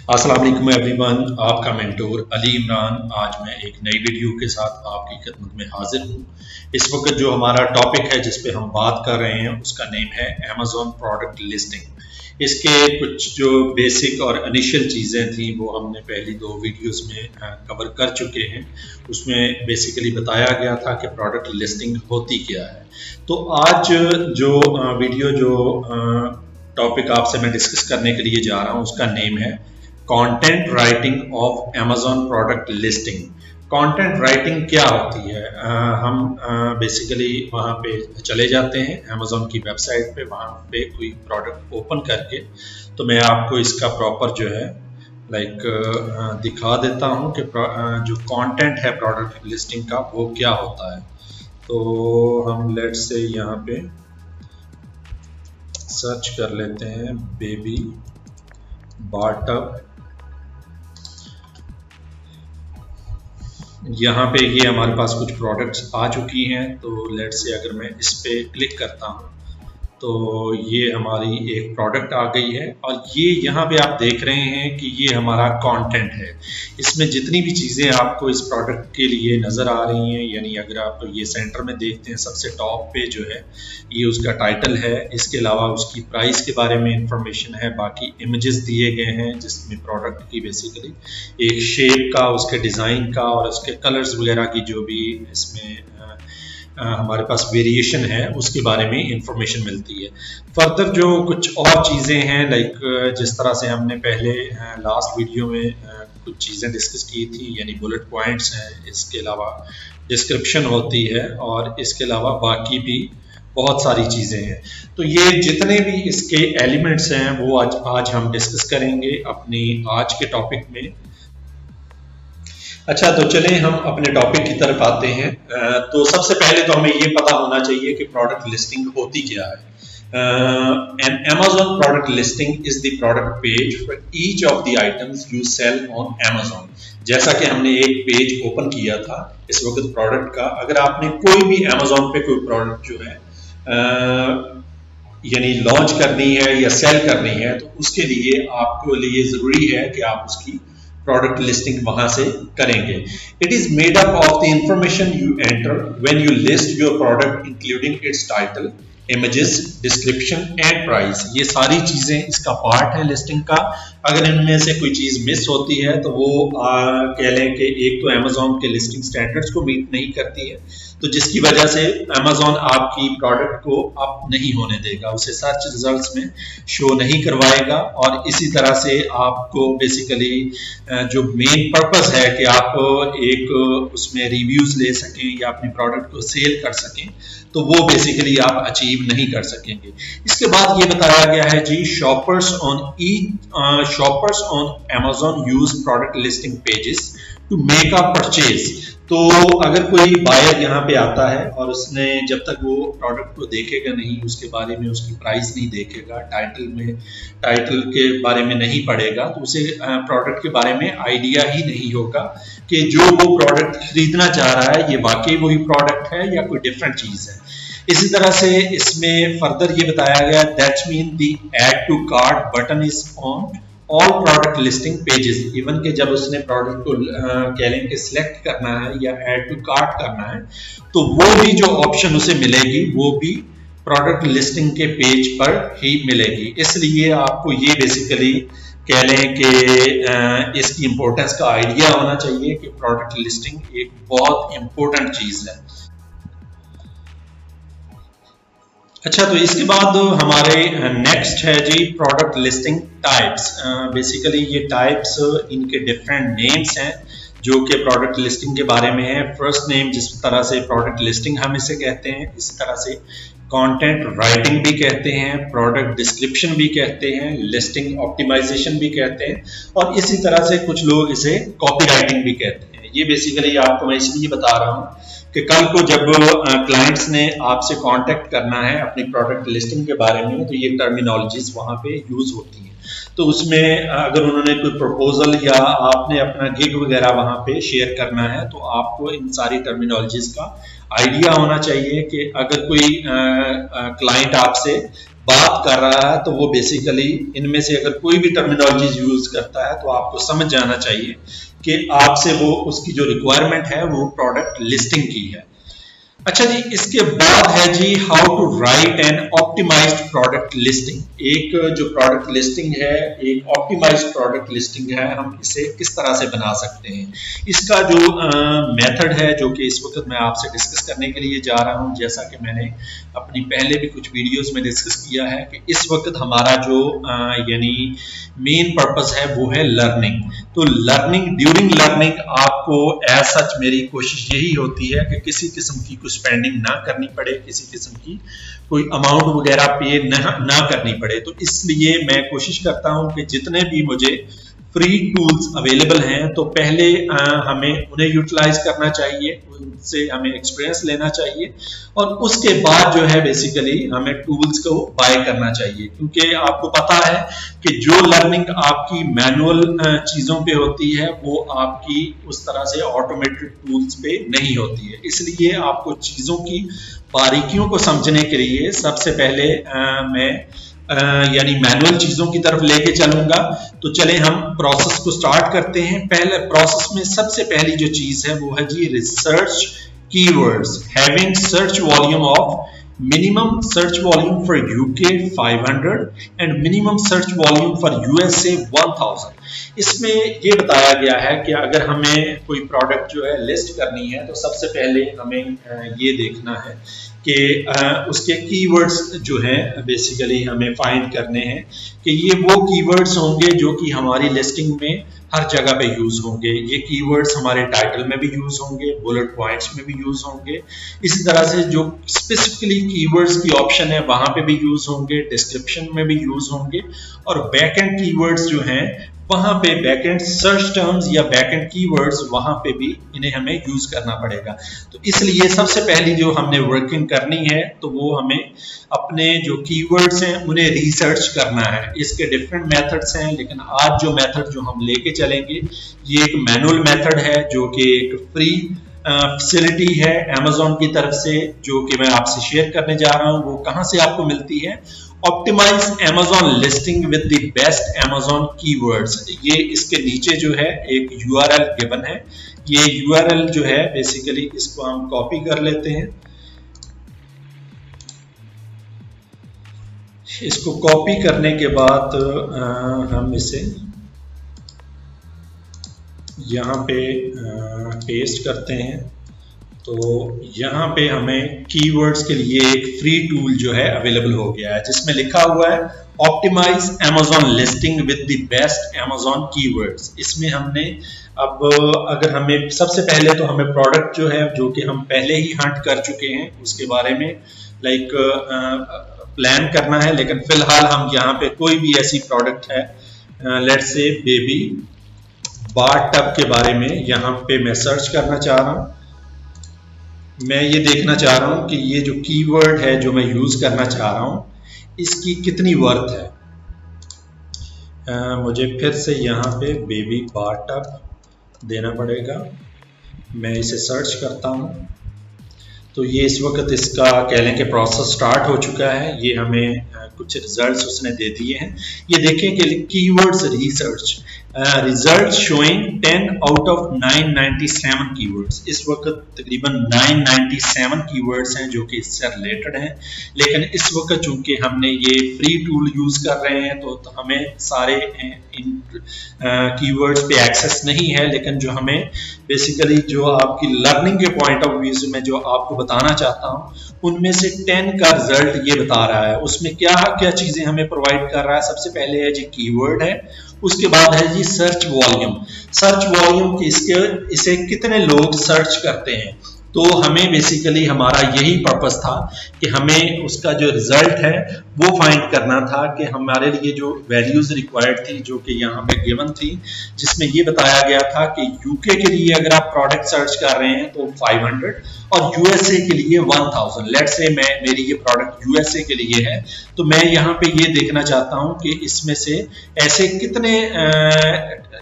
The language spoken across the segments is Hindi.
अस्सलाम वालेकुम एवरीवन, आपका मेंटोर अली इमरान। आज मैं एक नई वीडियो के साथ आपकी खिदमत में हाजिर हूँ। इस वक्त जो हमारा टॉपिक है जिस पे हम बात कर रहे हैं उसका नेम है अमेज़न प्रोडक्ट लिस्टिंग। इसके कुछ जो बेसिक और इनिशियल चीज़ें थी वो हमने पहली दो वीडियोस में कवर कर चुके हैं। उसमें बेसिकली बताया गया था कि प्रोडक्ट लिस्टिंग होती क्या है। तो आज जो वीडियो जो टॉपिक आपसे मैं डिस्कस करने के लिए जा रहा हूँ उसका नेम है content writing of Amazon product listing. Content writing क्या होती है? हम बेसिकली वहाँ पे चले जाते हैं अमेज़न की वेबसाइट पे, वहाँ पे कोई प्रोडक्ट ओपन करके तो मैं आपको इसका प्रॉपर जो है दिखा देता हूँ कि जो कंटेंट है प्रोडक्ट लिस्टिंग का वो क्या होता है। तो हम लेट्स से यहाँ पे सर्च कर लेते हैं बेबी बॉटम। यहाँ पे ये हमारे पास कुछ प्रोडक्ट्स आ चुकी हैं। तो लेट्स से अगर मैं इस पे क्लिक करता हूँ तो ये हमारी एक प्रोडक्ट आ गई है और ये यहाँ पे आप देख रहे हैं कि ये हमारा कंटेंट है। इसमें जितनी भी चीज़ें आपको इस प्रोडक्ट के लिए नज़र आ रही हैं, यानी अगर आप ये सेंटर में देखते हैं सबसे टॉप पे जो है ये उसका टाइटल है। इसके अलावा उसकी प्राइस के बारे में इंफॉर्मेशन है, बाकी इमेजेस दिए गए हैं जिसमें प्रोडक्ट की बेसिकली एक शेप का, उसके डिज़ाइन का और उसके कलर्स वगैरह की जो भी इसमें हमारे पास वेरिएशन है उसके बारे में इंफॉर्मेशन मिलती है। फर्दर जो कुछ और चीज़ें हैं जिस तरह से हमने पहले लास्ट वीडियो में कुछ चीज़ें डिस्कस की थी, यानी बुलेट पॉइंट्स हैं, इसके अलावा डिस्क्रिप्शन होती है और इसके अलावा बाकी भी बहुत सारी चीज़ें हैं। तो ये जितने भी इसके एलिमेंट्स हैं वो आज हम डिस्कस करेंगे अपनी आज के टॉपिक में। अच्छा, तो चलें हम अपने टॉपिक की तरफ आते हैं। तो सबसे पहले तो हमें ये पता होना चाहिए कि प्रोडक्ट लिस्टिंग होती क्या है। An Amazon product listing is the product page for each of the items you sell on Amazon। जैसा कि हमने एक पेज ओपन किया था इस वक्त प्रोडक्ट का, अगर आपने कोई भी Amazon पे कोई प्रोडक्ट जो है यानी लॉन्च करनी है या सेल करनी है तो उसके लिए आपको लिए ज़रूरी है कि आप उसकी प्रोडक्ट लिस्टिंग वहां से करेंगे। It is made up of the information you enter when you list your product including it's title, images, description and price. ये सारी चीजें इसका पार्ट है लिस्टिंग का। अगर इनमें से कोई चीज मिस होती है तो वो कह लें कि एक तो अमेज़न के लिस्टिंग स्टैंडर्ड्स को मीट नहीं करती है, तो जिसकी वजह से अमेज़न आपकी प्रोडक्ट को अप नहीं होने देगा, उसे सर्च रिजल्ट्स में शो नहीं करवाएगा। और इसी तरह से आपको बेसिकली जो मेन पर्पस है कि आप एक उसमें रिव्यूज ले सकें या अपने प्रोडक्ट को सेल कर सकें, तो वो बेसिकली आप अचीव नहीं कर सकेंगे। इसके बाद ये बताया गया है जी, shoppers on Amazon use product listing pages to make a purchase. तो अगर कोई बायर यहाँ पे आता है और उसने जब तक वो प्रोडक्ट को देखेगा नहीं, उसके बारे में उसकी प्राइस नहीं देखेगा, टाइटल के बारे में नहीं पढ़ेगा, तो उसे प्रोडक्ट के बारे में आइडिया ही नहीं होगा कि जो वो प्रोडक्ट खरीदना चाह रहा है ये वाकई वही प्रोडक्ट है या कोई डिफरेंट चीज है। इसी तरह से इसमें फर्दर ये बताया गया, that mean the add to cart button is on all product listing pages. Even के जब उसने प्रोडक्ट को कह लें कि सिलेक्ट करना है या ऐड टू कार्ट करना है तो वो भी जो ऑप्शन उसे मिलेगी वो भी प्रोडक्ट लिस्टिंग के पेज पर ही मिलेगी। इसलिए आपको ये बेसिकली कह लें कि इसकी इंपॉर्टेंस का आइडिया होना चाहिए कि प्रोडक्ट लिस्टिंग एक बहुत इंपॉर्टेंट चीज है। अच्छा, तो इसके बाद हमारे नेक्स्ट है जी प्रोडक्ट लिस्टिंग टाइप्स। बेसिकली ये टाइप्स इनके डिफरेंट नेम्स हैं जो कि प्रोडक्ट लिस्टिंग के बारे में है। फर्स्ट नेम जिस तरह से प्रोडक्ट लिस्टिंग हम इसे कहते हैं, इसी तरह से कंटेंट राइटिंग भी कहते हैं, प्रोडक्ट डिस्क्रिप्शन भी कहते हैं, लिस्टिंग ऑप्टिमाइजेशन भी कहते हैं और इसी तरह से कुछ लोग इसे कॉपी राइटिंग भी कहते हैं। ये बेसिकली आपको मैं इसलिए बता रहा हूँ कि कल को जब क्लाइंट्स ने आपसे कांटेक्ट करना है अपनी प्रोडक्ट लिस्टिंग के बारे में तो ये टर्मिनोलॉजीज वहाँ पे यूज होती हैं। तो उसमें अगर उन्होंने कोई प्रपोजल या आपने अपना गिग वगैरह वहाँ पे शेयर करना है तो आपको इन सारी टर्मिनोलॉजीज का आइडिया होना चाहिए कि अगर कोई क्लाइंट आपसे बात कर रहा है तो वो बेसिकली इनमें से अगर कोई भी टर्मिनोलॉजी यूज करता है तो आपको समझ जाना चाहिए कि आपसे वो उसकी जो रिक्वायरमेंट है वो प्रोडक्ट लिस्टिंग की है। अच्छा जी, इसके बाद है जी how to write an optimised product listing. एक जो प्रोडक्ट लिस्टिंग है, एक ऑप्टिमाइज्ड प्रोडक्ट लिस्टिंग है, हम इसे किस तरह से बना सकते हैं। इसका जो मेथड है जो कि इस वक्त मैं आपसे डिस्कस करने के लिए जा रहा हूं, जैसा कि मैंने अपनी पहले भी कुछ वीडियोस में डिस्कस किया है कि इस वक्त हमारा जो यानी मेन पर्पस है वो है लर्निंग। तो लर्निंग, ड्यूरिंग लर्निंग आपको एज सच मेरी कोशिश यही होती है कि किसी किस्म की कोई स्पेंडिंग ना करनी पड़े, किसी किस्म की कोई अमाउंट वगैरह पे ना करनी पड़े। तो इसलिए मैं कोशिश करता हूं कि जितने भी मुझे फ्री टूल्स अवेलेबल हैं तो पहले हमें उन्हें यूटिलाइज करना चाहिए, उनसे हमें एक्सपीरियंस लेना चाहिए और उसके बाद जो है बेसिकली हमें टूल्स को बाय करना चाहिए। क्योंकि आपको पता है कि जो लर्निंग आपकी मैनुअल चीज़ों पे होती है वो आपकी उस तरह से ऑटोमेटेड टूल्स पे नहीं होती है। इसलिए आपको चीज़ों की बारीकियों को समझने के लिए सबसे पहले मैं यानी मैनुअल चीजों की तरफ लेके चलूंगा। तो चले हम प्रोसेस को स्टार्ट करते हैं। पहले प्रोसेस में सबसे पहली जो चीज है वो है जी research keywords, having search volume of minimum search volume for UK 500 and minimum search volume for USA 1000। इसमें ये बताया गया है कि अगर हमें कोई प्रोडक्ट जो है लिस्ट करनी है तो सबसे पहले हमें ये देखना है कि उसके कीवर्ड्स जो हैं बेसिकली हमें फाइंड करने हैं कि ये वो कीवर्ड्स होंगे जो कि हमारी लिस्टिंग में हर जगह पे यूज होंगे। ये कीवर्ड्स हमारे टाइटल में भी यूज होंगे, बुलेट पॉइंट्स में भी यूज होंगे। इसी तरह से जो स्पेसिफिकली कीवर्ड्स की ऑप्शन है वहां पे भी यूज होंगे, डिस्क्रिप्शन में भी यूज होंगे और बैकएंड कीवर्ड्स जो हैं वहां पे बैकएंड सर्च टर्म्स या बैकएंड कीवर्ड्स वहां पे भी इन्हें हमें यूज करना पड़ेगा। तो इसलिए सबसे पहली जो हमने वर्किंग करनी है तो वो हमें अपने जो कीवर्ड्स हैं उन्हें रिसर्च करना है। इसके डिफरेंट मेथड्स हैं लेकिन आज जो मेथड जो हम लेके चलेंगे ये एक मैनुअल मेथड है जो कि एक फ्री फैसिलिटी है अमेज़न की तरफ से, जो कि मैं आपसे शेयर करने जा रहा हूं। वो कहां से आपको मिलती है? Optimise Amazon listing with the best Amazon keywords. ये इसके नीचे जो है एक URL गिवन है। ये URL जो है बेसिकली इसको हम कॉपी कर लेते हैं। इसको कॉपी करने के बाद हम इसे यहाँ पे पेस्ट करते हैं। तो यहाँ पे हमें कीवर्ड्स के लिए एक फ्री टूल जो है अवेलेबल हो गया है जिसमें लिखा हुआ है optimise Amazon listing with the best Amazon keywords. इसमें हमने अब अगर हमें सबसे पहले तो हमें प्रोडक्ट जो है जो कि हम पहले ही हंट कर चुके हैं उसके बारे में लाइक प्लान करना है, लेकिन फिलहाल हम यहाँ पे कोई भी ऐसी प्रोडक्ट है let's say baby bath tub के बारे में यहाँ पे मैं सर्च करना चाह रहा हूँ। मैं ये देखना चाह रहा हूँ कि ये जो कीवर्ड है जो मैं यूज करना चाह रहा हूँ इसकी कितनी वर्थ है। मुझे फिर से यहाँ पे बेबी बाथ टब देना पड़ेगा। मैं इसे सर्च करता हूँ तो ये इस वक्त इसका कह लें कि प्रोसेस स्टार्ट हो चुका है। ये हमें कुछ रिजल्ट्स उसने दे दिए हैं। ये देखें कि keywords research result showing 10 out of 997 keywords. इस वक्त तकरीबन 997 कीवर्ड्स हैं जो कि इससे रिलेटेड हैं, लेकिन इस वक्त चूंकि हमने ये फ्री टूल यूज कर रहे हैं तो हमें सारे इन कीवर्ड्स पे एक्सेस नहीं है। लेकिन जो हमें बेसिकली जो आपकी लर्निंग के पॉइंट ऑफ व्यू से मैं जो आपको बताना चाहता हूँ उनमें से 10 का रिजल्ट ये बता रहा है। उसमें क्या क्या चीजें हमें प्रोवाइड कर रहा है? सबसे पहले है जी कीवर्ड है, उसके बाद है जी सर्च वॉल्यूम। सर्च वॉल्यूम की इसे कितने लोग सर्च करते हैं। तो हमें बेसिकली हमारा यही पर्पस था कि हमें उसका जो रिजल्ट है वो फाइंड करना था कि हमारे लिए जो वैल्यूज रिक्वायर्ड थी जो कि यहाँ पे गिवन थी, जिसमें ये बताया गया था कि यूके के लिए अगर आप प्रोडक्ट सर्च कर रहे हैं तो 500 और यूएसए के लिए 1000। लेट्स से मेरी ये प्रोडक्ट यूएसए के लिए है तो मैं यहाँ पे ये देखना चाहता हूँ कि इसमें से ऐसे कितने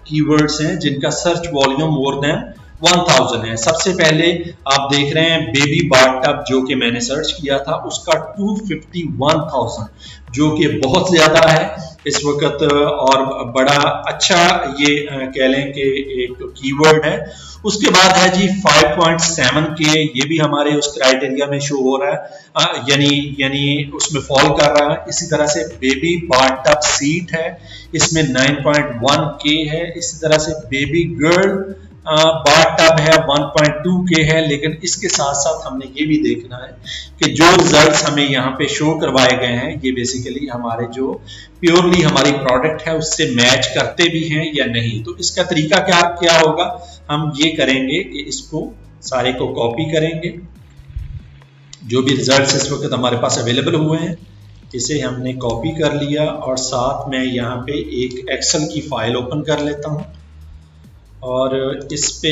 कीवर्ड्स हैं जिनका सर्च वॉल्यूम मोर देन 1000 है। सबसे पहले आप देख रहे हैं बेबी बाथ टब जो कि मैंने सर्च किया था उसका 251,000 जो कि बहुत ज्यादा है इस वक्त और बड़ा अच्छा ये कह लें कि एक कीवर्ड है। उसके बाद है जी 5.7K, ये भी हमारे उस क्राइटेरिया में शो हो रहा है, यानी उसमें फॉल कर रहा है। इसी तरह से बेबी बाथ टब सीट है, इसमें 9.1K है। इसी तरह से बेबी गर्ल बाथ टब है 1.2K है। लेकिन इसके साथ साथ हमने ये भी देखना है कि जो रिजल्ट्स हमें यहाँ पे शो करवाए गए हैं ये बेसिकली हमारे जो प्योरली हमारी प्रोडक्ट है उससे मैच करते भी हैं या नहीं। तो इसका तरीका क्या होगा, हम ये करेंगे कि इसको सारे को कॉपी करेंगे, जो भी रिजल्ट्स इस वक्त हमारे पास अवेलेबल हुए हैं इसे हमने कॉपी कर लिया और साथ में यहाँ पे एक एक्सेल की फाइल ओपन कर लेता हूँ और इस पे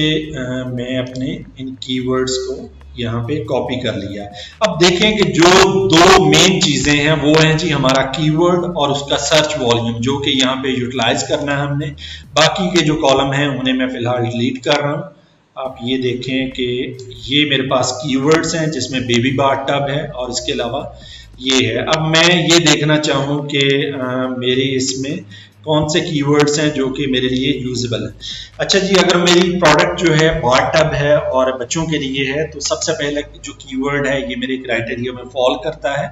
मैं अपने इन कीवर्ड्स को यहाँ पे कॉपी कर लिया। अब देखें कि जो दो मेन चीजें हैं वो हैं जी हमारा कीवर्ड और उसका सर्च वॉल्यूम जो कि यहाँ पे यूटिलाइज करना है हमने। बाकी के जो कॉलम हैं उन्हें मैं फिलहाल डिलीट कर रहा हूँ। आप ये देखें कि ये मेरे पास कीवर्ड्स हैं जिसमें बेबी बाथ टब है और इसके अलावा ये है। अब मैं ये देखना चाहूँ कि मेरे इसमें कौन से कीवर्ड्स हैं जो कि मेरे लिए यूजेबल है। अच्छा जी, अगर मेरी प्रोडक्ट जो है बाथ टब है और बच्चों के लिए है तो सबसे पहले जो कीवर्ड है ये मेरे क्राइटेरिया में फॉल करता है।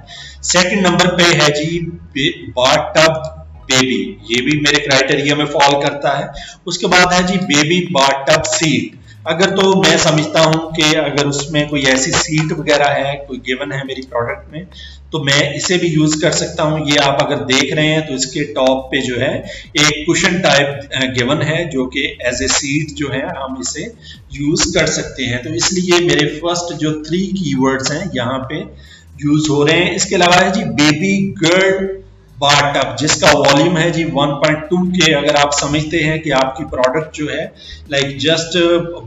सेकंड नंबर पे है जी बाथ टब बेबी, ये भी मेरे क्राइटेरिया में फॉल करता है। उसके बाद है जी बेबी बाथ टब सीट। अगर तो मैं समझता हूं कि अगर उसमें कोई ऐसी सीट वगैरह है कोई गिवन है मेरी प्रोडक्ट में तो मैं इसे भी यूज कर सकता हूं। ये आप अगर देख रहे हैं तो इसके टॉप पे जो है एक कुशन टाइप गिवन है जो कि एज ए सीट जो है हम इसे यूज कर सकते हैं। तो इसलिए मेरे फर्स्ट जो 3 कीवर्ड्स हैं यहाँ पे यूज हो रहे हैं। इसके अलावा है जी बेबी गर्ल बाथ टब जिसका वॉल्यूम है जी 1.2K। अगर आप समझते हैं कि आपकी प्रोडक्ट जो है लाइक जस्ट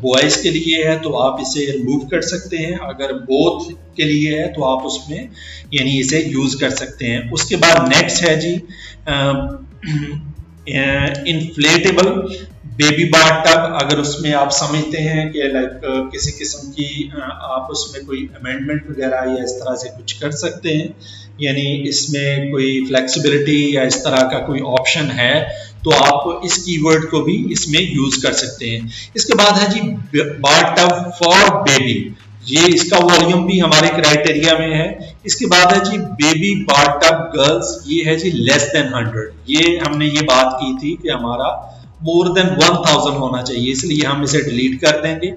बॉयज के लिए है तो आप इसे रिमूव कर सकते हैं, अगर बोथ के लिए है तो आप उसमें यानी इसे यूज कर सकते हैं। उसके बाद नेक्स्ट है जी इन्फ्लेटेबल बेबी बाथ टब। अगर उसमें आप समझते हैं कि लाइक किसी किस्म की आप उसमें कोई अमेंडमेंट वगैरह या इस तरह से कुछ कर सकते हैं, यानी इसमें कोई फ्लेक्सिबिलिटी या इस तरह का कोई ऑप्शन है तो आप इस कीवर्ड को भी इसमें यूज कर सकते हैं। इसके बाद है जी बाथ टब फॉर बेबी, ये इसका वॉल्यूम भी हमारे क्राइटेरिया में है। इसके बाद है जी बेबी बाथ टब गर्ल्स, ये है जी लेस देन 100। ये हमने ये बात की थी कि हमारा मोर देन 1000 होना चाहिए, इसलिए हम इसे डिलीट कर देंगे।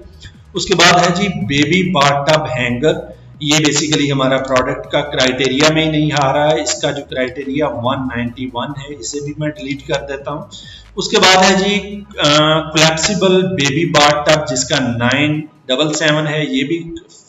उसके बाद है जी बेबी बाथ टब हैंगर, ये बेसिकली हमारा प्रोडक्ट का क्राइटेरिया में ही नहीं आ रहा है, इसका जो क्राइटेरिया 191 है इसे भी मैं डिलीट कर देता हूं। उसके बाद है जी कोलैप्सिबल बेबी बाथ टब जिसका 977 है, ये भी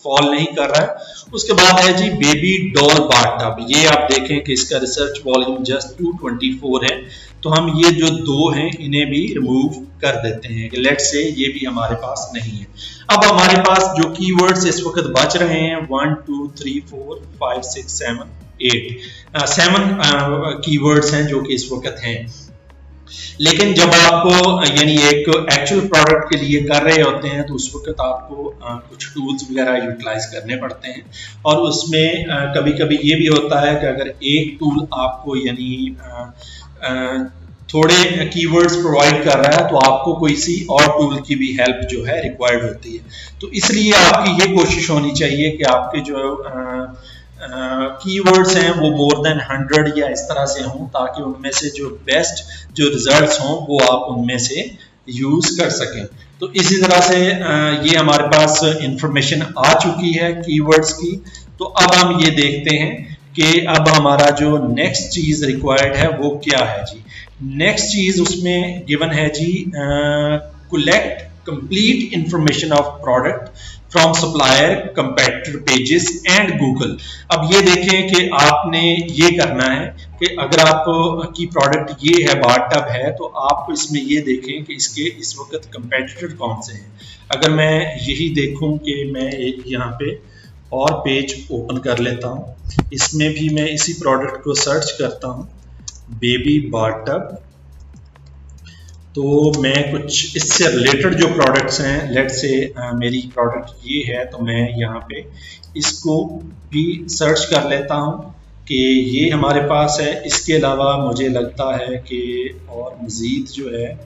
फॉल नहीं कर रहा है। उसके बाद है जी बेबी डॉल बाथ टब, ये आप देखें कि इसका रिसर्च वॉल्यूम जस्ट 224 है, तो हम ये जो 2 हैं इन्हें भी रिमूव कर देते हैं कि लेट्स से ये भी हमारे पास नहीं है। अब हमारे पास जो कीवर्ड्स इस वक्त बच रहे हैं 1 2 3 4 5 6 7 8 7 कीवर्ड्स हैं जो कि इस वक्त हैं। लेकिन जब आपको यानी एक एक्चुअल प्रोडक्ट के लिए कर रहे होते हैं तो उस वक्त आपको कुछ टूल्स वगैरह यूटिलाइज करने पड़ते हैं और उसमें कभी कभी ये भी होता है कि अगर एक टूल आपको यानी थोड़े कीवर्ड्स प्रोवाइड कर रहा है तो आपको कोई सी और टूल की भी हेल्प जो है रिक्वायर्ड होती है। तो इसलिए आपकी ये कोशिश होनी चाहिए कि आपके जो कीवर्ड्स हैं वो मोर देन 100 या इस तरह से हों ताकि उनमें से जो बेस्ट जो रिजल्ट्स हों वो आप उनमें से यूज कर सकें। तो इसी तरह से ये हमारे पास इंफॉर्मेशन आ चुकी है कीवर्ड्स की। तो अब हम ये देखते हैं कि अब हमारा जो नेक्स्ट चीज रिक्वायर्ड है वो क्या है जी। नेक्स्ट चीज उसमें गिवन है जी collect complete information of product from supplier competitor pages and Google. अब ये देखें कि आपने ये करना है कि अगर आप की प्रोडक्ट ये है बाथ टब है तो आप इसमें ये देखें कि इसके इस वक्त कंपेटिटर कौन से हैं। अगर मैं यही देखूं कि मैं एक यहाँ पे और पेज ओपन कर लेता हूँ, इसमें भी मैं इसी प्रोडक्ट को सर्च करता हूँ बेबी बाथ टब तो मैं कुछ इससे रिलेटेड जो प्रोडक्ट्स हैं, लेट से मेरी प्रोडक्ट ये है, तो मैं यहाँ पे इसको भी सर्च कर लेता हूँ कि ये हमारे पास है। इसके अलावा मुझे लगता है कि और मज़ीद जो है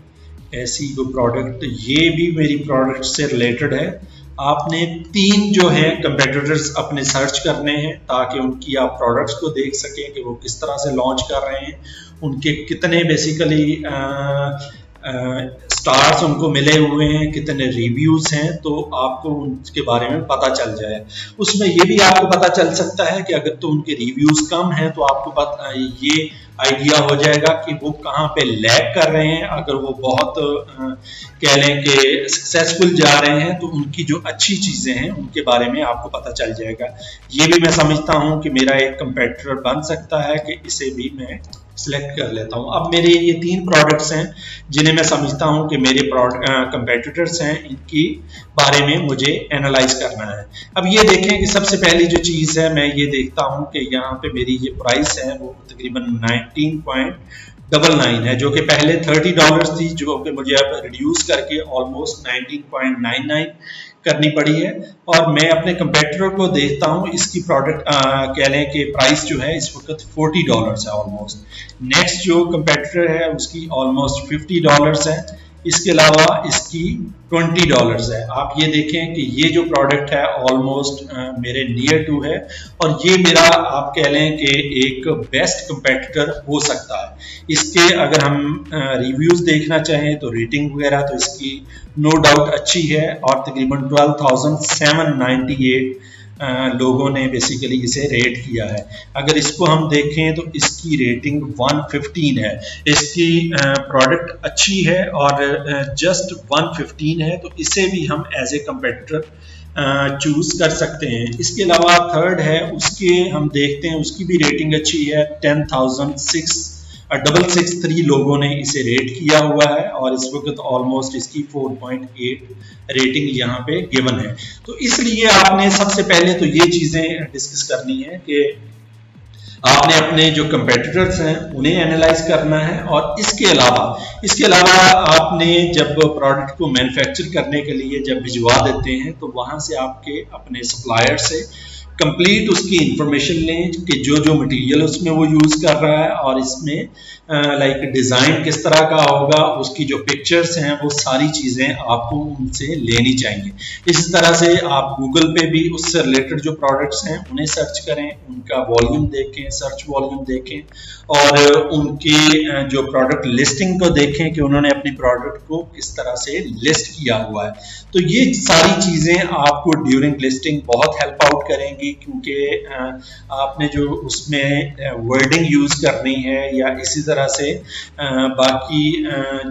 ऐसी कोई प्रोडक्ट, ये भी मेरी प्रोडक्ट से रिलेटेड है। आपने 3 जो है कंपेटिटर्स अपने सर्च करने हैं ताकि उनकी आप प्रोडक्ट्स को देख सकें कि वो किस तरह से लॉन्च कर रहे हैं, उनके कितने बेसिकली स्टार्स उनको मिले हुए हैं, कितने रिव्यूज़ हैं, तो आपको उनके बारे में पता चल जाए। उसमें ये भी आपको पता चल सकता है कि अगर तो उनके रिव्यूज़ कम हैं तो आपको ये आइडिया हो जाएगा कि वो कहाँ पे लैग कर रहे हैं। अगर वो बहुत कह लें कि सक्सेसफुल जा रहे हैं तो उनकी जो अच्छी चीज़ें हैं उनके बारे में आपको पता चल जाएगा। ये भी मैं समझता हूँ कि मेरा एक कंपेटिटर बन सकता है कि इसे भी मैं सिलेक्ट कर लेता हूँ। अब मेरे ये 3 प्रोडक्ट्स हैं जिन्हें मैं समझता हूँ कि मेरे कंपेटिटर्स हैं, इनकी बारे में मुझे एनालाइज करना है। अब ये देखें कि सबसे पहली जो चीज़ है, मैं ये देखता हूँ कि यहाँ पे मेरी ये प्राइस है वो तकरीबन 19.99 है, जो कि पहले $30 थी, जो कि मुझे अब रिड्यूस करके ऑलमोस्ट 19.99 करनी पड़ी है। और मैं अपने कंपेटिटर को देखता हूँ, इसकी प्रोडक्ट कह लें कि प्राइस जो है इस वक्त $40 है ऑलमोस्ट। नेक्स्ट जो कंपेटिटर है उसकी ऑलमोस्ट $50 है, इसके अलावा इसकी $20 है। आप ये देखें कि ये जो प्रोडक्ट है ऑलमोस्ट मेरे नियर टू है, और ये मेरा आप कह लें कि एक बेस्ट कंपेटिटर हो सकता है। इसके अगर हम रिव्यूज़ देखना चाहें तो रेटिंग वगैरह तो इसकी नो डाउट अच्छी है, और तकरीबन 12,798 लोगों ने बेसिकली इसे रेट किया है। अगर इसको हम देखें तो इसकी रेटिंग 115 है। इसकी प्रोडक्ट अच्छी है और जस्ट 115 है, तो इसे भी हम एज ए कंपेटिटर चूज कर सकते हैं। इसके अलावा थर्ड है, उसके हम देखते हैं उसकी भी रेटिंग अच्छी है, 10,663 लोगों ने इसे रेट किया हुआ है, और इस वक्त ऑलमोस्ट इसकी 4.8 रेटिंग यहाँ पे गिवन है। तो इसलिए आपने सबसे पहले तो ये चीज़ें डिस्कस करनी है कि आपने अपने जो कंपेटिटर्स हैं उन्हें एनालाइज करना है, और इसके अलावा आपने जब प्रोडक्ट को मैन्युफैक्चर करने के लिए जब भिजवा देते हैं तो वहाँ से आपके अपने सप्लायर से कंप्लीट उसकी इंफॉर्मेशन लें कि जो जो मटेरियल उसमें वो यूज़ कर रहा है, और इसमें लाइक डिज़ाइन किस तरह का होगा, उसकी जो पिक्चर्स हैं वो सारी चीज़ें आपको उनसे लेनी चाहिए। इसी तरह से आप गूगल पे भी उससे रिलेटेड जो प्रोडक्ट्स हैं उन्हें सर्च करें, उनका वॉल्यूम देखें, सर्च वॉल्यूम देखें, और उनके जो प्रोडक्ट लिस्टिंग को देखें कि उन्होंने अपनी प्रोडक्ट को किस तरह से लिस्ट किया हुआ है। तो ये सारी चीज़ें आपको ड्यूरिंग लिस्टिंग बहुत हेल्प आउट करेंगी, क्योंकि आपने जो उसमें वर्डिंग यूज़ करनी है या इसी तरह से बाकी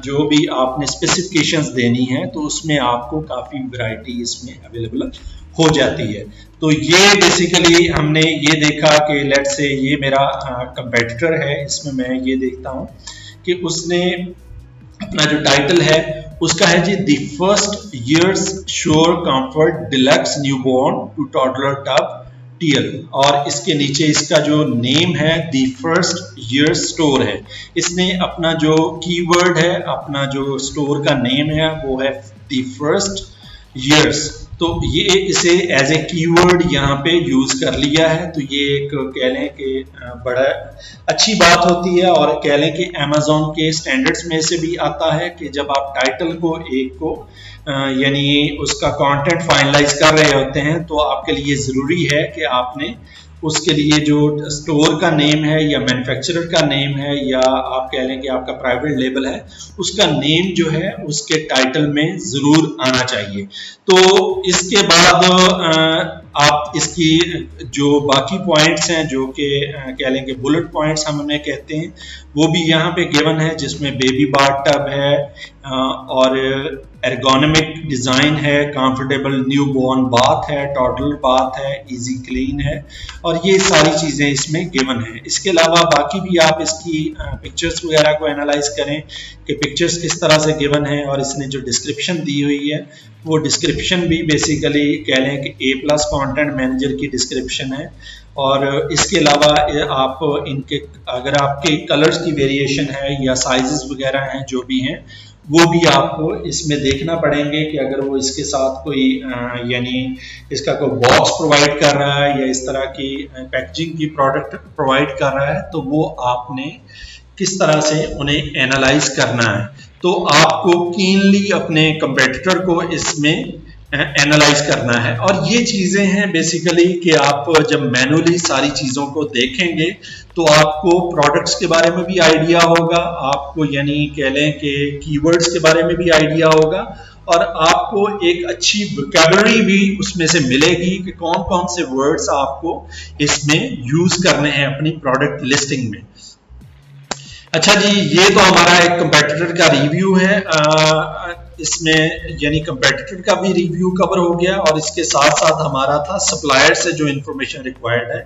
जो भी आपने स्पेसिफिकेशंस देनी है, तो उसमें आपको काफ़ी वैरायटी इसमें अवेलेबल हो जाती है। तो ये बेसिकली हमने ये देखा कि लेट से ये मेरा कंपेटिटर है, इसमें मैं ये देखता हूँ कि उसने अपना जो टाइटल है उसका है जी the first years sure comfort deluxe newborn to toddler tub TL, और इसके नीचे इसका जो नेम है द फर्स्ट ईयर स्टोर है। इसने अपना जो कीवर्ड है, अपना जो स्टोर का नेम है वो है द फर्स्ट ईयर्स, तो ये इसे एज ए कीवर्ड यहाँ पे यूज कर लिया है। तो ये एक कह लें कि बड़ा अच्छी बात होती है, और कह लें कि अमेज़ॉन के स्टैंडर्ड्स में से भी आता है कि जब आप टाइटल को एक को यानी उसका कंटेंट फाइनलाइज कर रहे होते हैं तो आपके लिए ज़रूरी है कि आपने उसके लिए जो स्टोर का नेम है या मैन्युफैक्चरर का नेम है या आप कह लें कि आपका प्राइवेट लेबल है, उसका नेम जो है उसके टाइटल में ज़रूर आना चाहिए। तो इसके बाद आप इसकी जो बाकी पॉइंट्स हैं जो कि कह लें कि बुलेट पॉइंट्स हम उन्हें कहते हैं, वो भी यहाँ पे गिवन है, जिसमें बेबी बाथ टब है और एर्गोनॉमिक डिज़ाइन है, कंफर्टेबल न्यूबॉर्न बाथ है, टॉडलर बाथ है, इजी क्लीन है, और ये सारी चीज़ें इसमें गिवन है। इसके अलावा बाकी भी आप इसकी पिक्चर्स वगैरह को एनालाइज करें कि पिक्चर्स किस तरह से गिवन है, और इसने जो डिस्क्रिप्शन दी हुई है वो डिस्क्रिप्शन भी बेसिकली कह लें कि A+ कंटेंट मैनेजर की डिस्क्रिप्शन है। और इसके अलावा आप इनके अगर आपके कलर्स की वेरिएशन है या साइजेस वगैरह हैं जो भी हैं वो भी आपको इसमें देखना पड़ेंगे कि अगर वो इसके साथ कोई यानी इसका कोई बॉक्स प्रोवाइड कर रहा है या इस तरह की पैकेजिंग की प्रोडक्ट प्रोवाइड कर रहा है, तो वो आपने किस तरह से उन्हें एनालाइज करना है। तो आपको कीनली अपने कंपेटिटर को इसमें एनालाइज करना है। और ये चीजें हैं बेसिकली कि आप जब मैनुअली सारी चीजों को देखेंगे तो आपको प्रोडक्ट्स के बारे में भी आइडिया होगा, आपको यानी कह लें कि कीवर्ड्स के बारे में भी आइडिया होगा, और आपको एक अच्छी वोकैबुलरी भी उसमें से मिलेगी कि कौन कौन से वर्ड्स आपको इसमें यूज करने हैं अपनी प्रोडक्ट लिस्टिंग में। अच्छा जी, ये तो हमारा एक कंपेटिटर का रिव्यू है। इसमें यानी कंपेटिटर का भी रिव्यू कवर हो गया और इसके साथ साथ हमारा था सप्लायर से जो इंफॉर्मेशन रिक्वायर्ड है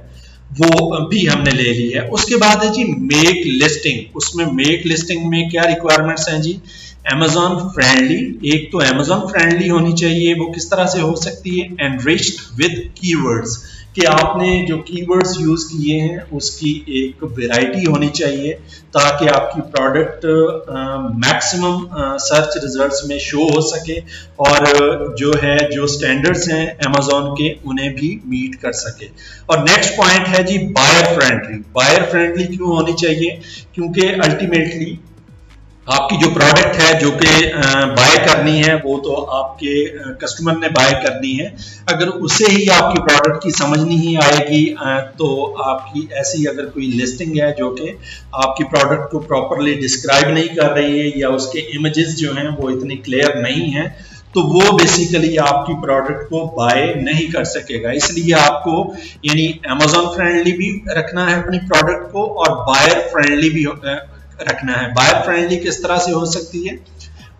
वो भी हमने ले ली है। उसके बाद है जी मेक लिस्टिंग। उसमें मेक लिस्टिंग में क्या रिक्वायरमेंट्स हैं जी? Amazon फ्रेंडली, एक तो Amazon फ्रेंडली होनी चाहिए। वो किस तरह से हो सकती है? एनरिच्ड विद कीवर्ड्स, कि आपने जो कीवर्ड्स यूज किए हैं उसकी एक वैरायटी होनी चाहिए ताकि आपकी प्रोडक्ट मैक्सिमम सर्च रिजल्ट्स में शो हो सके और जो स्टैंडर्ड्स हैं Amazon के उन्हें भी मीट कर सके। और नेक्स्ट पॉइंट है जी बायर फ्रेंडली। बायर फ्रेंडली क्यों होनी चाहिए? क्योंकि अल्टीमेटली आपकी जो प्रोडक्ट है जो कि बाय करनी है वो तो आपके कस्टमर ने बाय करनी है। अगर उसे ही आपकी प्रोडक्ट की समझ नहीं आएगी तो आपकी ऐसी अगर कोई लिस्टिंग है जो कि आपकी प्रोडक्ट को प्रॉपरली डिस्क्राइब नहीं कर रही है या उसके इमेजेस जो हैं वो इतनी क्लियर नहीं है, तो वो बेसिकली आपकी प्रोडक्ट को बाय नहीं कर सकेगा। इसलिए आपको यानी Amazon फ्रेंडली भी रखना है अपनी प्रोडक्ट को और बायर फ्रेंडली भी रखना है। बायर फ्रेंडली किस तरह से हो सकती है?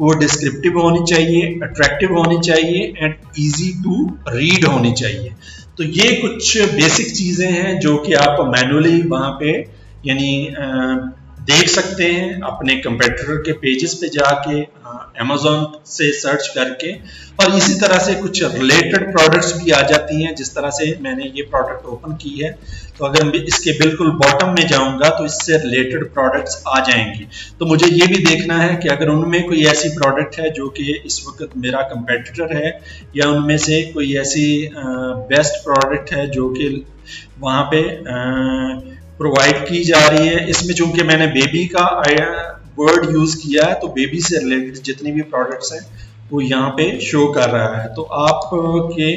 वो डिस्क्रिप्टिव होनी चाहिए, अट्रैक्टिव होनी चाहिए एंड इजी टू रीड होनी चाहिए। तो ये कुछ बेसिक चीजें हैं जो कि आप मैनुअली वहां पे यानी देख सकते हैं अपने कंपेटिटर के पेजेस पे जाके Amazon से सर्च करके। और इसी तरह से कुछ रिलेटेड प्रोडक्ट्स भी आ जाती हैं। जिस तरह से मैंने ये प्रोडक्ट ओपन की है तो अगर मैं इसके बिल्कुल बॉटम में जाऊंगा तो इससे रिलेटेड प्रोडक्ट्स आ जाएंगी। तो मुझे ये भी देखना है कि अगर उनमें कोई ऐसी प्रोडक्ट है जो कि इस वक्त मेरा कंपेटिटर है या उनमें से कोई ऐसी बेस्ट प्रोडक्ट है जो कि वहां पे प्रोवाइड की जा रही है। इसमें चूंकि मैंने बेबी का वर्ड यूज किया है तो बेबी से रिलेटेड जितनी भी प्रोडक्ट्स हैं वो यहाँ पे शो कर रहा है। तो आप के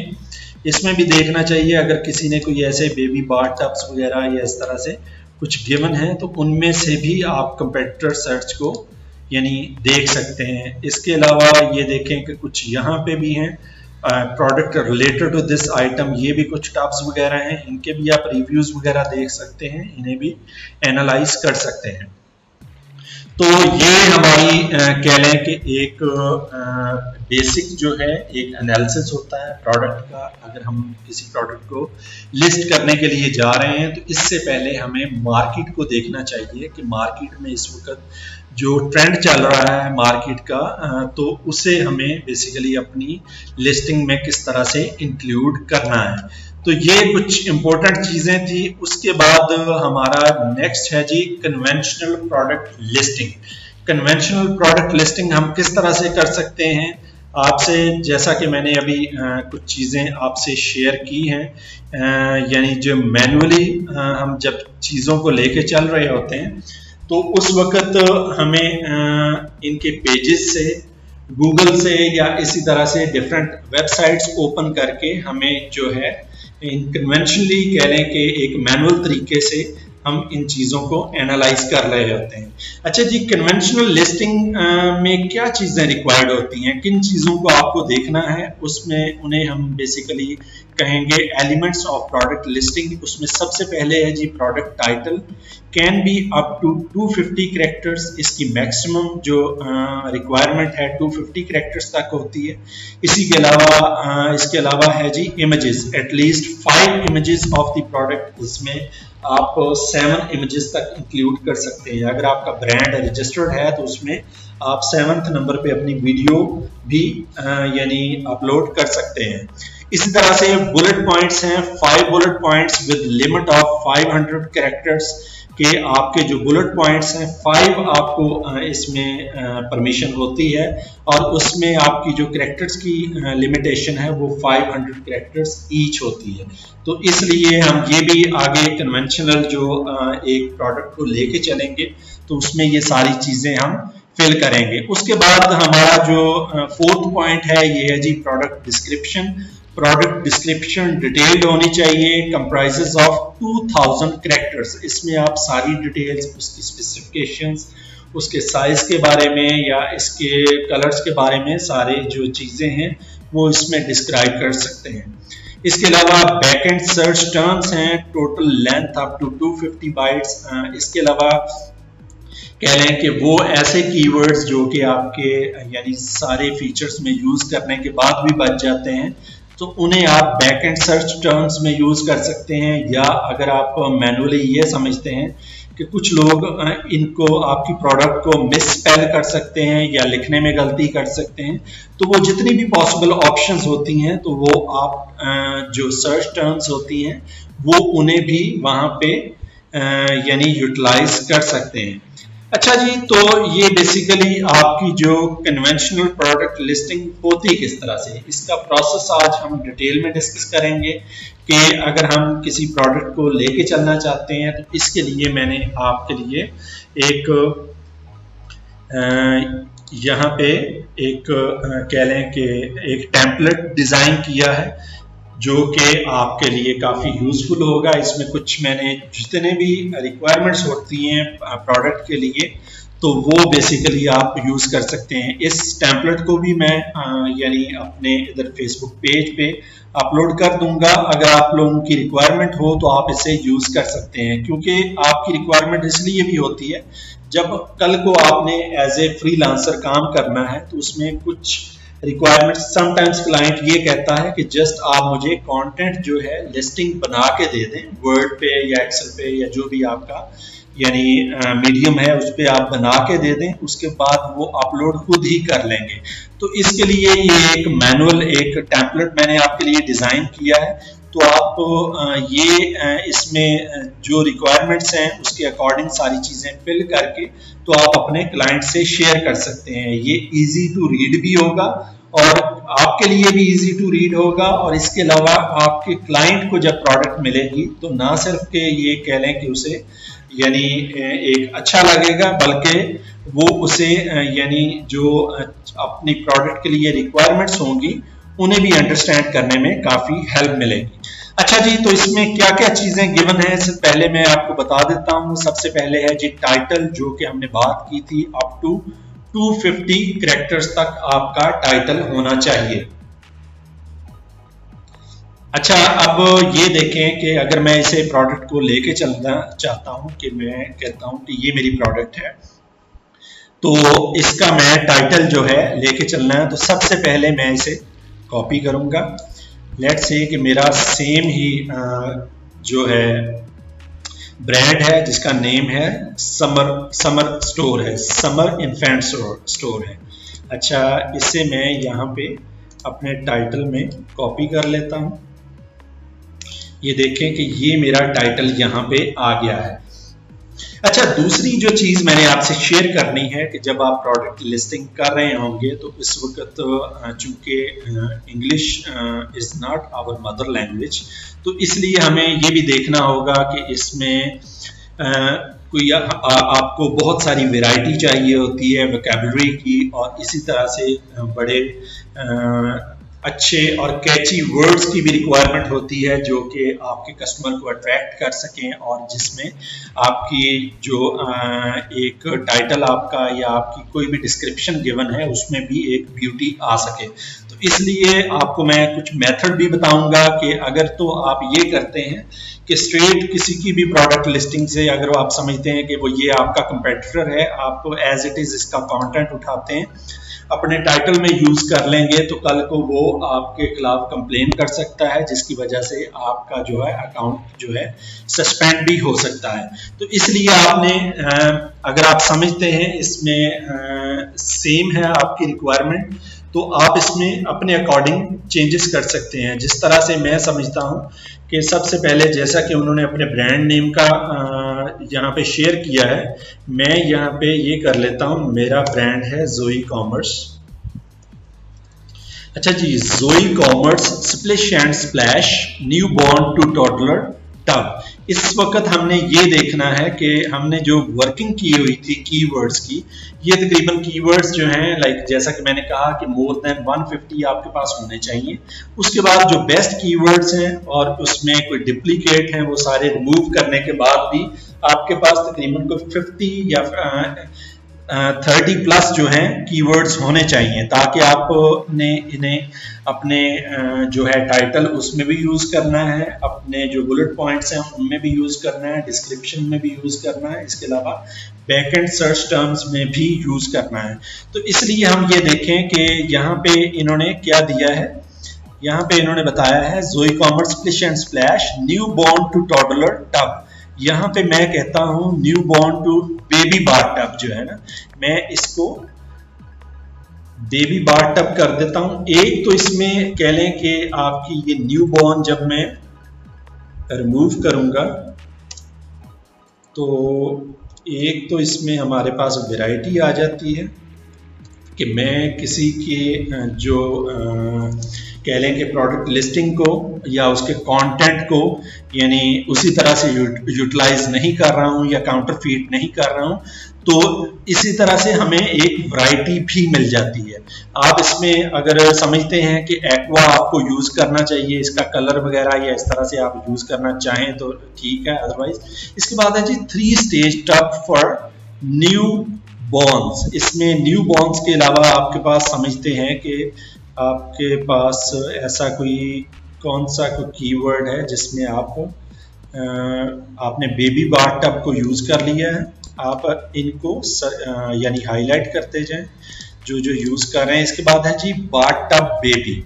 इसमें भी देखना चाहिए अगर किसी ने कोई ऐसे बेबी बाथ टब्स वगैरह या इस तरह से कुछ गिवन है तो उनमें से भी आप कंपेटिटर सर्च को यानी देख सकते हैं। इसके अलावा ये देखें कि कुछ यहाँ पे भी हैं product related to this item, ये भी कुछ टब्स वगैरह हैं, इनके भी आप रिव्यूज वगैरह देख सकते हैं, इन्हें भी एनालाइज कर सकते हैं। तो ये हमारी कह लें कि एक बेसिक जो है एक एनालिसिस होता है प्रोडक्ट का। अगर हम किसी प्रोडक्ट को लिस्ट करने के लिए जा रहे हैं तो इससे पहले हमें मार्केट को देखना चाहिए कि मार्केट में इस वक्त जो ट्रेंड चल रहा है मार्केट का तो उसे हमें बेसिकली अपनी लिस्टिंग में किस तरह से इंक्लूड करना है। तो ये कुछ इंपॉर्टेंट चीजें थी। उसके बाद हमारा नेक्स्ट है जी conventional product listing. Conventional product listing हम किस तरह से कर सकते हैं आपसे, जैसा कि मैंने अभी कुछ चीजें आपसे शेयर की हैं यानी जो मैनुअली हम जब चीजों को लेके चल रहे होते हैं तो उस वक्त हमें इनके पेजेस से गूगल से या इसी तरह से डिफरेंट वेबसाइट्स ओपन करके हमें जो है कन्वेंशनली कह लें कि एक मैनुअल तरीके से हम इन चीज़ों को एनालाइज कर रहे होते हैं। अच्छा जी, कन्वेंशनल लिस्टिंग में क्या चीज़ें रिक्वायर्ड होती हैं, किन चीज़ों को आपको देखना है, उसमें उन्हें हम बेसिकली कहेंगे एलिमेंट्स ऑफ प्रोडक्ट लिस्टिंग। उसमें सबसे पहले है जी product title, can be up to 250 characters. इसकी मैक्सिमम जो रिक्वायरमेंट है 250 कैरेक्टर्स तक होती है। इसके अलावा है जी images, at least 5 images of the product. इसमें आप 7 इमेजेस तक इंक्लूड कर सकते हैं। अगर आपका ब्रांड रजिस्टर्ड है तो उसमें आप 7th नंबर पे अपनी वीडियो भी यानी अपलोड कर सकते हैं। इसी तरह से बुलेट पॉइंट्स हैं, 5 bullet points with limit of 500 characters के आपके जो बुलेट पॉइंट्स हैं 5 आपको इसमें परमिशन होती है और उसमें आपकी जो कैरेक्टर्स की लिमिटेशन है वो 500 कैरेक्टर्स ईच होती है। तो इसलिए हम ये भी आगे कन्वेंशनल जो एक प्रोडक्ट को लेके चलेंगे तो उसमें ये सारी चीजें हम फिल करेंगे। उसके बाद हमारा जो 4th पॉइंट है ये है जी product description. Product description detailed होनी चाहिए, कंप्राइजेस ऑफ 2000 कैरेक्टर्स। इसमें आप सारी डिटेल्स, उसकी स्पेसिफिकेशंस, उसके साइज के बारे में या इसके कलर्स के बारे में सारे जो चीजें हैं वो इसमें डिस्क्राइब कर सकते हैं। इसके अलावा बैकएंड सर्च टर्म्स हैं, total length up to 250 bytes. इसके अलावा कह लें कि वो ऐसे कीवर्ड्स जो कि आपके यानी सारे फीचर्स में यूज करने के बाद भी बच जाते हैं तो उन्हें आप बैकएंड सर्च टर्म्स में यूज कर सकते हैं, या अगर आप मैनुअली ये समझते हैं कि कुछ लोग इनको आपकी प्रोडक्ट को मिसस्पेल कर सकते हैं या लिखने में गलती कर सकते हैं, तो वो जितनी भी पॉसिबल ऑप्शंस होती हैं तो वो आप जो सर्च टर्म्स होती हैं वो उन्हें भी वहां पे यानी यूटिलाइज कर सकते हैं। अच्छा जी, तो ये बेसिकली आपकी जो कन्वेंशनल प्रोडक्ट लिस्टिंग होती किस तरह से, इसका प्रोसेस आज हम डिटेल में डिस्कस करेंगे कि अगर हम किसी प्रोडक्ट को लेके चलना चाहते हैं तो इसके लिए मैंने आपके लिए एक यहाँ पे एक कह लें कि एक टेम्पलेट डिज़ाइन किया है जो कि आपके लिए काफ़ी यूज़फुल होगा। इसमें कुछ मैंने जितने भी रिक्वायरमेंट्स होती हैं प्रोडक्ट के लिए तो वो बेसिकली आप यूज़ कर सकते हैं। इस टेम्पलेट को भी मैं यानी अपने इधर फेसबुक पेज पे अपलोड कर दूंगा। अगर आप लोगों की रिक्वायरमेंट हो तो आप इसे यूज़ कर सकते हैं, क्योंकि आपकी रिक्वायरमेंट इसलिए भी होती है जब कल को आपने एज ए फ्रीलांसर काम करना है तो उसमें कुछ रिक्वायरमेंट समटाइम्स क्लाइंट ये कहता है कि जस्ट आप मुझे कंटेंट जो है लिस्टिंग बना के दे दें वर्ड पे या एक्सेल पे या जो भी आपका यानी मीडियम है उस पर आप बना के दे दें, उसके बाद वो अपलोड खुद ही कर लेंगे। तो इसके लिए ये एक मैनुअल एक टेम्पलेट मैंने आपके लिए डिज़ाइन किया है। तो आप ये इसमें जो रिक्वायरमेंट्स हैं उसके अकॉर्डिंग सारी चीज़ें फिल करके तो आप अपने क्लाइंट से शेयर कर सकते हैं। ये इजी टू रीड भी होगा और आपके लिए भी इजी टू रीड होगा, और इसके अलावा आपके क्लाइंट को जब प्रोडक्ट मिलेगी तो ना सिर्फ के ये कह लें कि उसे यानी एक अच्छा लगेगा, बल्कि वो उसे यानी जो अपनी प्रोडक्ट के लिए रिक्वायरमेंट्स होंगी उन्हें भी अंडरस्टैंड करने में काफ़ी हेल्प मिलेगी। अच्छा जी, तो इसमें क्या क्या चीज़ें गिवन है इससे पहले मैं आपको बता देता हूँ। सबसे पहले है जी टाइटल, जो कि हमने बात की थी अप टू 250 कैरेक्टर्स तक आपका टाइटल होना चाहिए। अच्छा, अब ये देखें कि अगर मैं इसे प्रोडक्ट को लेके चलना चाहता हूँ कि मैं कहता हूँ कि ये मेरी प्रोडक्ट है तो इसका मैं टाइटल जो है लेके चलना है, तो सबसे पहले मैं इसे कॉपी करूँगा। लेट्स से कि मेरा सेम ही जो है ब्रांड है जिसका नेम है समर स्टोर है, समर इन्फेंट स्टोर है। अच्छा, इसे मैं यहाँ पे अपने टाइटल में कॉपी कर लेता हूँ। ये देखें कि ये मेरा टाइटल यहाँ पे आ गया है। अच्छा, दूसरी जो चीज़ मैंने आपसे शेयर करनी है कि जब आप प्रोडक्ट लिस्टिंग कर रहे होंगे तो इस वक्त चूँकि English is not our mother language, तो इसलिए हमें ये भी देखना होगा कि इसमें कोई आपको बहुत सारी वैरायटी चाहिए होती है वोकैबुलरी की, और इसी तरह से बड़े अच्छे और कैची वर्ड्स की भी रिक्वायरमेंट होती है जो कि आपके कस्टमर को अट्रैक्ट कर सकें और जिसमें आपकी जो एक टाइटल आपका या आपकी कोई भी डिस्क्रिप्शन गिवन है उसमें भी एक ब्यूटी आ सके। तो इसलिए आपको मैं कुछ मेथड भी बताऊंगा कि अगर तो आप ये करते हैं कि स्ट्रेट किसी की भी प्रोडक्ट लिस्टिंग से अगर आप समझते हैं कि वो ये आपका कंपेटिटर है, आप एज इट इज़ इसका कंटेंट उठाते हैं अपने टाइटल में यूज कर लेंगे तो कल को वो आपके खिलाफ कंप्लेन कर सकता है, जिसकी वजह से आपका जो है अकाउंट जो है सस्पेंड भी हो सकता है। तो इसलिए आपने अगर आप समझते हैं इसमें सेम है आपकी रिक्वायरमेंट तो आप इसमें अपने अकॉर्डिंग चेंजेस कर सकते हैं। जिस तरह से मैं समझता हूँ कि सबसे पहले जैसा कि उन्होंने अपने ब्रांड नेम का यहाँ पे शेयर किया है, मैं यहाँ पे ये कर लेता हूँ, मेरा ब्रांड है जोई कॉमर्स। अच्छा जी, Joy commerce splish and splash newborn to toddler tub. इस वक्त हमने ये देखना है कि हमने जो वर्किंग की हुई थी कीवर्ड्स की, ये तकरीबन कीवर्ड्स जो हैं लाइक जैसा कि मैंने कहा कि मोर देन 150 आपके पास होने चाहिए। उसके बाद जो बेस्ट कीवर्ड्स हैं और उसमें कोई डुप्लीकेट हैं वो सारे रिमूव करने के बाद भी आपके पास तकरीबन कोई 50 या 30 प्लस जो हैं कीवर्ड्स होने चाहिए, ताकि आपने इन्हें अपने जो है टाइटल उसमें भी यूज करना है, अपने जो बुलेट पॉइंट्स हैं उनमें भी यूज करना है, डिस्क्रिप्शन में भी यूज करना है, इसके अलावा बैकएंड सर्च टर्म्स में भी यूज करना है। तो इसलिए हम ये देखें कि यहाँ पे इन्होंने क्या दिया है। यहाँ पे इन्होंने बताया है Joy commerce splish and splash newborn to toddler tub. यहाँ पे मैं कहता हूँ newborn to baby bath tub जो है ना, मैं इसको बेबी बाथ टब कर देता हूँ। एक तो इसमें कह लें कि आपकी ये न्यू बॉर्न जब मैं रिमूव करूंगा तो एक तो इसमें हमारे पास वैरायटी आ जाती है कि मैं किसी के जो कह लें कि प्रोडक्ट लिस्टिंग को या उसके कंटेंट को यानी उसी तरह से यूटिलाइज नहीं कर रहा हूं या काउंटरफीट नहीं कर रहा हूं, तो इसी तरह से हमें एक वैरायटी भी मिल जाती है। आप इसमें अगर समझते हैं कि एक्वा आपको यूज करना चाहिए, इसका कलर वगैरह या इस तरह से आप यूज करना चाहें तो ठीक है, अदरवाइज। इसके बाद है जी 3 stage tub for new borns. इसमें न्यू बॉर्न्स के अलावा आपके पास समझते हैं कि आपके पास ऐसा कोई कौन सा कोई कीवर्ड है जिसमें आपने बेबी बाथ टब को यूज कर लिया है। आप इनको यानी हाईलाइट करते जाएं जो जो यूज कर रहे हैं। इसके बाद है जी बाथ टब बेबी,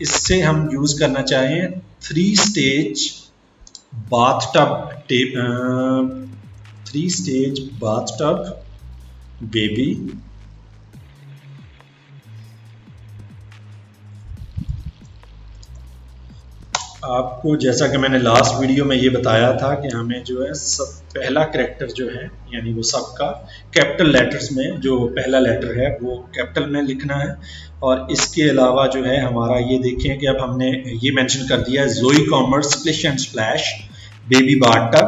इससे हम यूज करना चाहें 3 stage bath tub 3 stage bath tub baby. आपको जैसा कि मैंने लास्ट वीडियो में ये बताया था कि हमें जो है सब पहला कैरेक्टर जो है यानी वो सबका कैपिटल लेटर्स में जो पहला लेटर है वो कैपिटल में लिखना है। और इसके अलावा जो है हमारा ये देखें कि अब हमने ये मेंशन कर दिया है Joy commerce splish and splash baby bath tub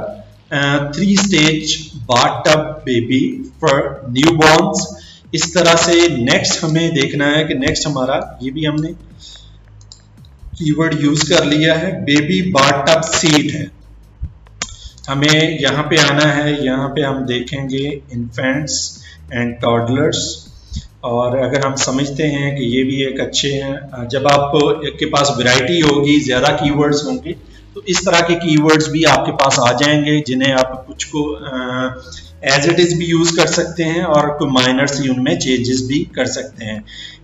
3 stage bath tub baby for newborns. इस तरह से नेक्स्ट हमें देखना है कि नेक्स्ट हमारा ये भी हमने कीवर्ड यूज कर लिया है, बेबी बाथ टब सीट है। हमें यहाँ पे आना है, यहाँ पे हम देखेंगे इन्फेंट्स एंड टॉडलर्स, और अगर हम समझते हैं कि ये भी एक अच्छे हैं, जब आपके पास वैरायटी होगी, ज़्यादा कीवर्ड्स होंगे, तो इस तरह के कीवर्ड्स भी आपके पास आ जाएंगे जिन्हें आप कुछ को एज इट इज़ भी यूज़ कर सकते हैं और कोई माइनर सी उनमें चेंजेस भी कर सकते हैं।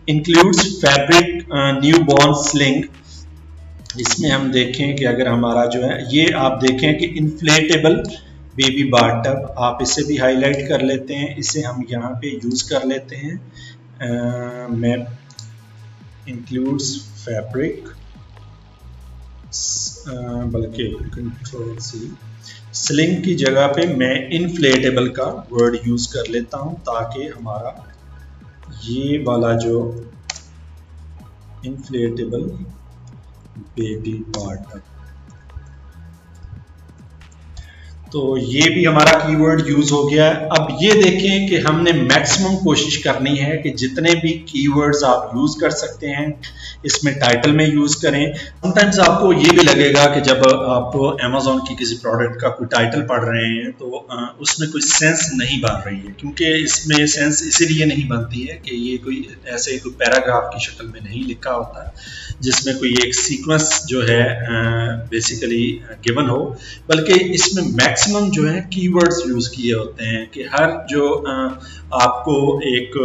Includes fabric new born sling, इसमें हम देखें कि अगर हमारा जो है ये आप देखें कि इन्फ्लेटेबल बेबी बाथ टब, आप इसे भी हाईलाइट कर लेते हैं, इसे हम यहाँ पे यूज कर लेते हैं। मैं इंक्लूड्स फैब्रिक बल्कि कंट्रोल सी स्लिंग की जगह पे मैं इन्फ्लेटेबल का वर्ड यूज कर लेता हूँ ताकि हमारा ये वाला जो इन्फ्लेटेबल बेबी बाथ टब, तो ये भी हमारा कीवर्ड यूज हो गया है। अब ये देखें कि हमने मैक्सिमम कोशिश करनी है कि जितने भी कीवर्ड्स आप यूज कर सकते हैं इसमें टाइटल में यूज करें। समटाइम्स आपको ये भी लगेगा कि जब आप अमेज़न की किसी प्रोडक्ट का कोई टाइटल पढ़ रहे हैं तो उसमें कोई सेंस नहीं बन रही है, क्योंकि इसमें सेंस इसीलिए नहीं बनती है कि ये कोई ऐसे कोई पैराग्राफ की शक्ल में नहीं लिखा होता जिसमें कोई एक सीक्वेंस जो है बेसिकली गिवन हो, बल्कि इसमें मैक्सिमम जो है कीवर्ड्स यूज किए होते हैं कि हर जो आपको एक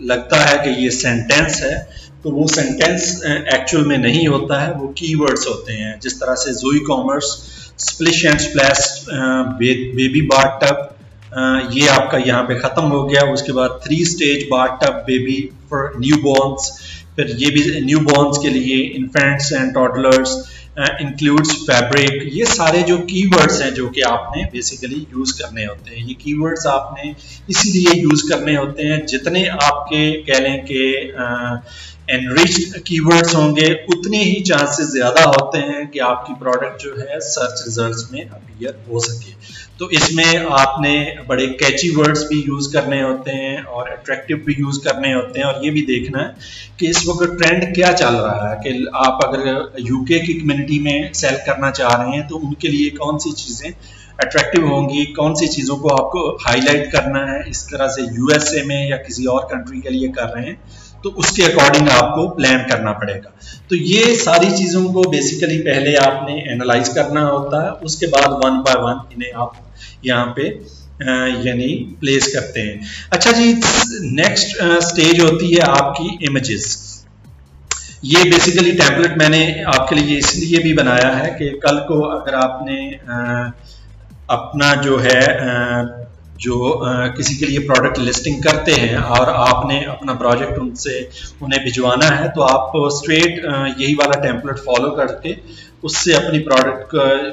लगता है कि ये सेंटेंस है तो वो सेंटेंस एक्चुअल में नहीं होता है, वो कीवर्ड्स होते हैं। जिस तरह से Joy commerce splish and splash baby bath tub, ये आपका यहाँ पे ख़त्म हो गया। उसके बाद 3 stage bath tub baby for new borns, फिर ये भी न्यू बॉर्न्स के लिए infants and toddlers, includes fabric. ये सारे जो कीवर्ड्स हैं जो कि आपने बेसिकली यूज करने होते हैं, ये कीवर्ड्स आपने इसीलिए यूज करने होते हैं, जितने आपके कह लें कि एनरिच्ड कीवर्ड्स होंगे उतने ही चांसेस ज्यादा होते हैं कि आपकी प्रोडक्ट जो है सर्च रिजल्ट्स में अपीयर हो सके। तो इसमें आपने बड़े कैची वर्ड्स भी यूज करने होते हैं और अट्रैक्टिव भी यूज करने होते हैं, और ये भी देखना है कि इस वक्त ट्रेंड क्या चल रहा है, कि आप अगर यूके की कम्युनिटी में सेल करना चाह रहे हैं तो उनके लिए कौन सी चीजें अट्रैक्टिव होंगी, कौन सी चीजों को आपको हाईलाइट करना है। इस तरह से यूएसए में या किसी और कंट्री के लिए कर रहे हैं तो उसके अकॉर्डिंग आपको प्लान करना पड़ेगा। तो ये सारी चीजों को बेसिकली पहले आपने एनालाइज करना होता है, उसके बाद वन बाय वन इन्हें आप यहाँ पे यानी प्लेस करते हैं। अच्छा जी, नेक्स्ट स्टेज होती है आपकी इमेजेस। ये बेसिकली टेम्पलेट मैंने आपके लिए इसलिए भी बनाया है कि कल को अगर आपने अपना जो है किसी के लिए प्रोडक्ट लिस्टिंग करते हैं और आपने अपना प्रोजेक्ट उन्हें भिजवाना है, तो आप स्ट्रेट यही वाला टेम्पलेट फॉलो करके उससे अपनी प्रोडक्ट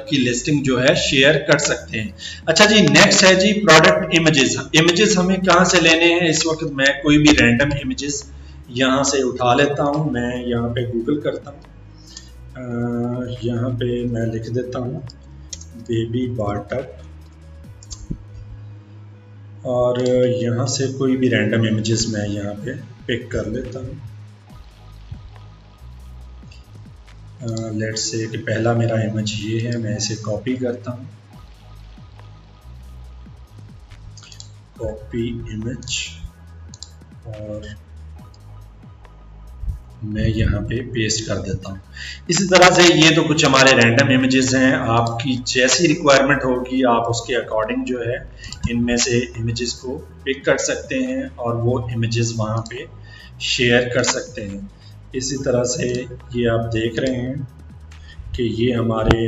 की लिस्टिंग जो है शेयर कर सकते हैं। अच्छा जी, नेक्स्ट है जी प्रोडक्ट इमेजेस। इमेजेस हमें कहाँ से लेने हैं? इस वक्त मैं कोई भी रैंडम इमेजेस यहाँ से उठा लेता हूँ। मैं यहाँ पे गूगल करता हूँ, यहाँ पे मैं लिख देता हूँ बेबी बाटक, और यहाँ से कोई भी रैंडम इमेजेस मैं यहाँ पे पिक कर लेता हूँ। लेट्स से कि पहला मेरा इमेज ये है, मैं इसे कॉपी करता हूँ, कॉपी इमेज, और मैं यहाँ पे पेस्ट कर देता हूँ। इसी तरह से ये तो कुछ हमारे रैंडम इमेजेस हैं, आपकी जैसी रिक्वायरमेंट होगी आप उसके अकॉर्डिंग जो है इनमें से इमेजेस को पिक कर सकते हैं और वो इमेजेस वहाँ पे शेयर कर सकते हैं। इसी तरह से ये आप देख रहे हैं कि ये हमारे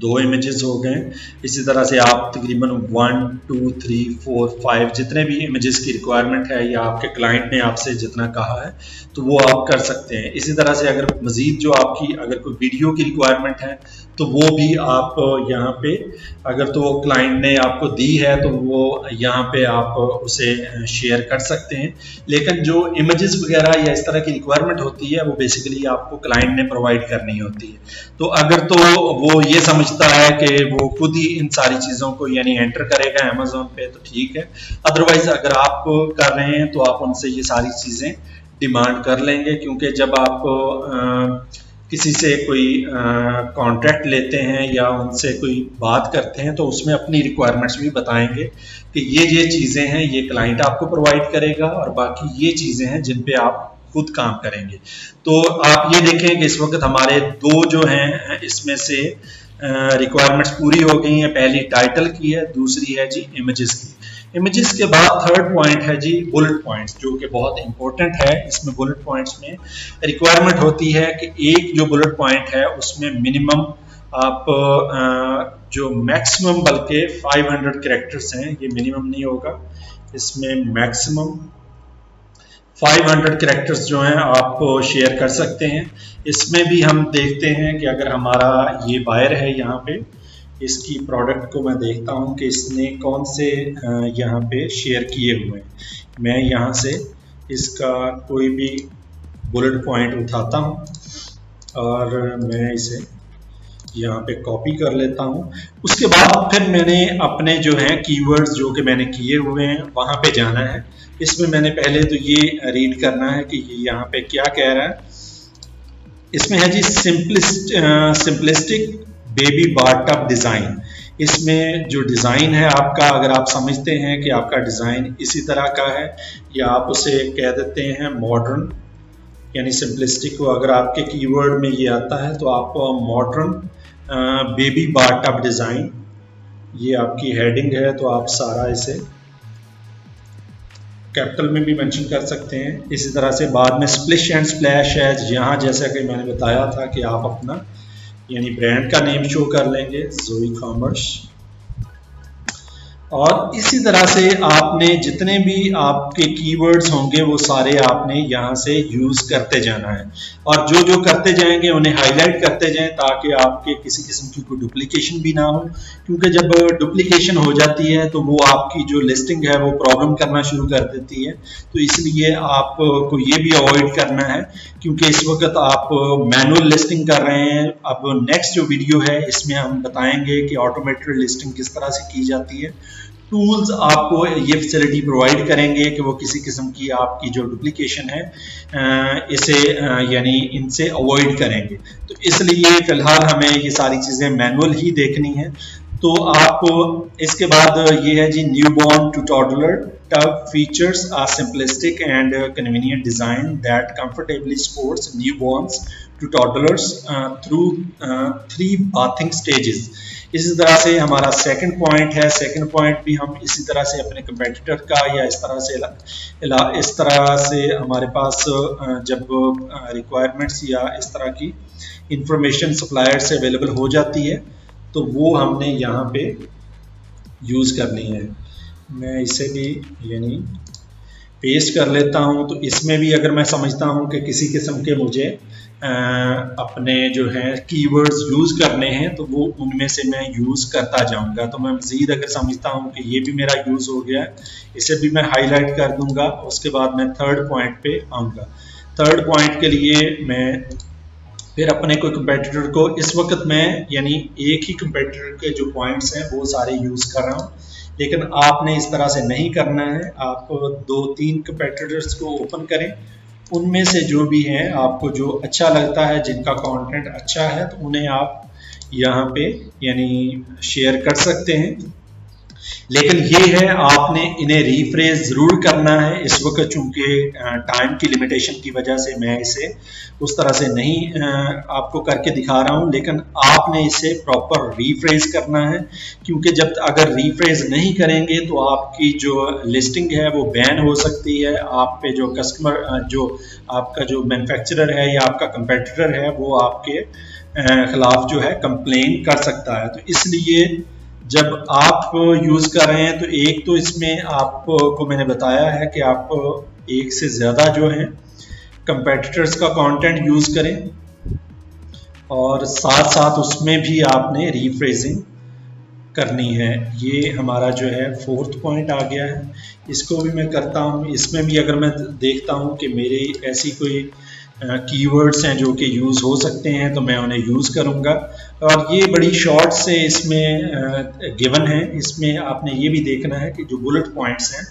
2 इमेजेस हो गए। इसी तरह से आप तकरीबन 1 2 3 4 5 जितने भी इमेजेस की रिक्वायरमेंट है या आपके क्लाइंट ने आपसे जितना कहा है तो वो आप कर सकते हैं। इसी तरह से अगर मज़ीद जो आपकी अगर कोई वीडियो की रिक्वायरमेंट है तो वो भी आप यहाँ पे अगर तो क्लाइंट ने आपको दी है तो वो यहाँ पे आप उसे शेयर कर सकते हैं। लेकिन जो इमेजेस वगैरह या इस तरह की रिक्वायरमेंट होती है वो बेसिकली आपको क्लाइंट ने प्रोवाइड करनी होती है। तो अगर तो वो ये समझता है कि वो खुद ही इन सारी चीज़ों को यानी एंटर करेगा अमेज़न पे तो ठीक है, अदरवाइज अगर आप कर रहे हैं तो आप उनसे ये सारी चीज़ें डिमांड कर लेंगे, क्योंकि जब आप किसी से कोई कॉन्ट्रैक्ट लेते हैं या उनसे कोई बात करते हैं तो उसमें अपनी रिक्वायरमेंट्स भी बताएंगे कि ये चीज़ें हैं ये क्लाइंट आपको प्रोवाइड करेगा और बाकी ये चीज़ें हैं जिन पे आप खुद काम करेंगे। तो आप ये देखें कि इस वक्त हमारे 2 जो हैं इसमें से रिक्वायरमेंट्स पूरी हो गई हैं। पहली टाइटल की है, दूसरी है जी इमेजेस की। इमेजेस के बाद थर्ड पॉइंट है जी बुलेट पॉइंट्स, जो कि बहुत इंपॉर्टेंट है। इसमें बुलेट पॉइंट्स में रिक्वायरमेंट होती है कि एक जो बुलेट पॉइंट है उसमें मिनिमम आप जो मैक्सिमम बल्कि 500 कैरेक्टर्स हैं, ये मिनिमम नहीं होगा, इसमें मैक्सिमम 500 कैरेक्टर्स जो हैं आप शेयर कर सकते हैं। इसमें भी हम देखते हैं कि अगर हमारा ये बायर है यहाँ पे, इसकी प्रोडक्ट को मैं देखता हूँ कि इसने कौन से यहाँ पे शेयर किए हुए हैं। मैं यहाँ से इसका कोई भी बुलेट पॉइंट उठाता हूँ और मैं इसे यहाँ पे कॉपी कर लेता हूँ। उसके बाद फिर मैंने अपने जो हैं कीवर्ड्स जो कि मैंने किए हुए हैं वहाँ पे जाना है। इसमें मैंने पहले तो ये रीड करना है कि ये यहाँ पे क्या कह रहा है। इसमें है जी सिंपलिस्टिक बेबी बाटअप डिज़ाइन। इसमें जो डिज़ाइन है आपका, अगर आप समझते हैं कि आपका डिज़ाइन इसी तरह का है या आप उसे कह देते हैं मॉडर्न यानी सिंपलिस्टिक को, अगर आपके कीवर्ड में ये आता है तो आप मॉडर्न बेबी बाटअप डिज़ाइन, ये आपकी हेडिंग है तो आप सारा इसे कैपिटल में भी मेंशन कर सकते हैं। इसी तरह से बाद में स्प्लिश एंड स्प्लैश है, यहाँ जैसा कि मैंने बताया था कि आप अपना यानी ब्रांड का नेम शो कर लेंगे, जोई कॉमर्स। और इसी तरह से आपने जितने भी आपके कीवर्ड्स होंगे वो सारे आपने यहाँ से यूज करते जाना है, और जो जो करते जाएंगे उन्हें हाईलाइट करते जाएं ताकि आपके किसी किस्म की कोई डुप्लीकेशन भी ना हो, क्योंकि जब डुप्लीकेशन हो जाती है तो वो आपकी जो लिस्टिंग है वो प्रॉब्लम करना शुरू कर देती है। तो इसलिए आपको ये भी अवॉइड करना है, क्योंकि इस वक्त आप मैनुअल लिस्टिंग कर रहे हैं। अब नेक्स्ट जो वीडियो है इसमें हम बताएंगे कि ऑटोमेटेड लिस्टिंग किस तरह से की जाती है। टूल्स आपको ये फैसिलिटी प्रोवाइड करेंगे कि वो किसी किस्म की आपकी जो डुप्लीकेशन है इसे यानी इनसे अवॉइड करेंगे। तो इसलिए फिलहाल हमें ये सारी चीज़ें मैनुअल ही देखनी है। तो आप इसके बाद ये है जी newborn to toddler tub features a simplistic and convenient design that comfortably supports newborns to toddlers through 3 bathing stages. इसी तरह से हमारा सेकंड पॉइंट है, सेकंड पॉइंट भी हम इसी तरह से अपने कंपेटिटर का या इस तरह से हमारे पास जब रिक्वायरमेंट्स या इस तरह की इंफॉर्मेशन सप्लायर से अवेलेबल हो जाती है तो वो हमने यहाँ पे यूज़ करनी है। मैं इसे भी यानी पेस्ट कर लेता हूँ। तो इसमें भी अगर मैं समझता हूँ कि किसी किस्म के मुझे अपने जो है कीवर्ड्स यूज़ करने हैं तो वो उनमें से मैं यूज़ करता जाऊंगा। तो मैं मज़ीद अगर समझता हूँ कि ये भी मेरा यूज़ हो गया है, इसे भी मैं हाईलाइट कर दूंगा। उसके बाद मैं थर्ड पॉइंट पे आऊँगा। थर्ड पॉइंट के लिए मैं फिर अपने कोई कंपेटिटर को, इस वक्त मैं यानी एक ही कंपेटिटर के जो पॉइंट्स हैं वो सारे यूज़ कर रहा हूँ, लेकिन आपने इस तरह से नहीं करना है। आप 2-3 कंपेटिटर्स को ओपन करें, उनमें से जो भी हैं आपको जो अच्छा लगता है, जिनका कंटेंट अच्छा है, तो उन्हें आप यहाँ पे यानी शेयर कर सकते हैं। लेकिन ये है आपने इन्हें रीफ्रेज ज़रूर करना है। इस वक्त चूंकि टाइम की लिमिटेशन की वजह से मैं इसे उस तरह से नहीं आपको करके दिखा रहा हूँ, लेकिन आपने इसे प्रॉपर रीफ्रेज करना है, क्योंकि जब अगर रीफ्रेज नहीं करेंगे तो आपकी जो लिस्टिंग है वो बैन हो सकती है। आप पे जो कस्टमर जो आपका जो मैन्युफैक्चरर है या आपका कंपेटिटर है वो आपके खिलाफ जो है कंप्लेन कर सकता है। तो इसलिए जब आप यूज़ कर रहे हैं तो एक तो इसमें आपको मैंने बताया है कि आप एक से ज़्यादा जो है कंपेटिटर्स का कंटेंट यूज़ करें, और साथ साथ उसमें भी आपने रीफ्रेजिंग करनी है। ये हमारा जो है फोर्थ पॉइंट आ गया है, इसको भी मैं करता हूँ। इसमें भी अगर मैं देखता हूँ कि मेरी ऐसी कोई कीवर्ड्स हैं जो कि यूज़ हो सकते हैं तो मैं उन्हें यूज़ करूँगा। और ये बड़ी शॉर्ट से इसमें गिवन है। इसमें आपने ये भी देखना है कि जो बुलेट पॉइंट्स हैं,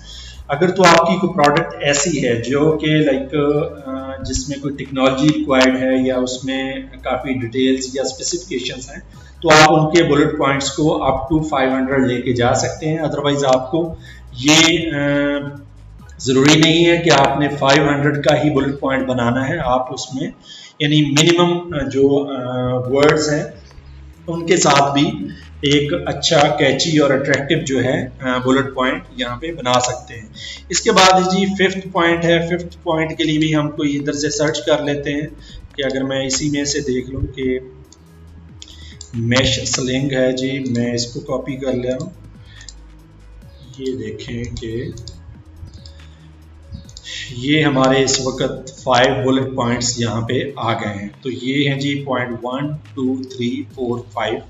अगर तो आपकी कोई प्रोडक्ट ऐसी है जो कि लाइक जिसमें कोई टेक्नोलॉजी रिक्वायर्ड है या उसमें काफ़ी डिटेल्स या स्पेसिफिकेशंस हैं, तो आप उनके बुलेट पॉइंट्स को अप टू 500 लेके जा सकते हैं। अदरवाइज आपको ये ज़रूरी नहीं है कि आपने 500 का ही बुलेट पॉइंट बनाना है। आप उसमें यानी मिनिमम जो वर्ड्स हैं उनके साथ भी एक अच्छा कैची और अट्रैक्टिव जो है बुलेट पॉइंट यहाँ पे बना सकते हैं। इसके बाद जी फिफ्थ पॉइंट है। फिफ्थ पॉइंट के लिए भी हम कोई इधर से सर्च कर लेते हैं कि अगर मैं इसी में से देख लूँ कि मैश स्लैंग है जी, मैं इसको कॉपी कर ले रहा हूँ। ये देखें कि ये हमारे इस वक्त 5 बुलेट पॉइंट्स यहाँ पे आ गए हैं। तो ये हैं जी पॉइंट 1, 2, 3, 4, 5।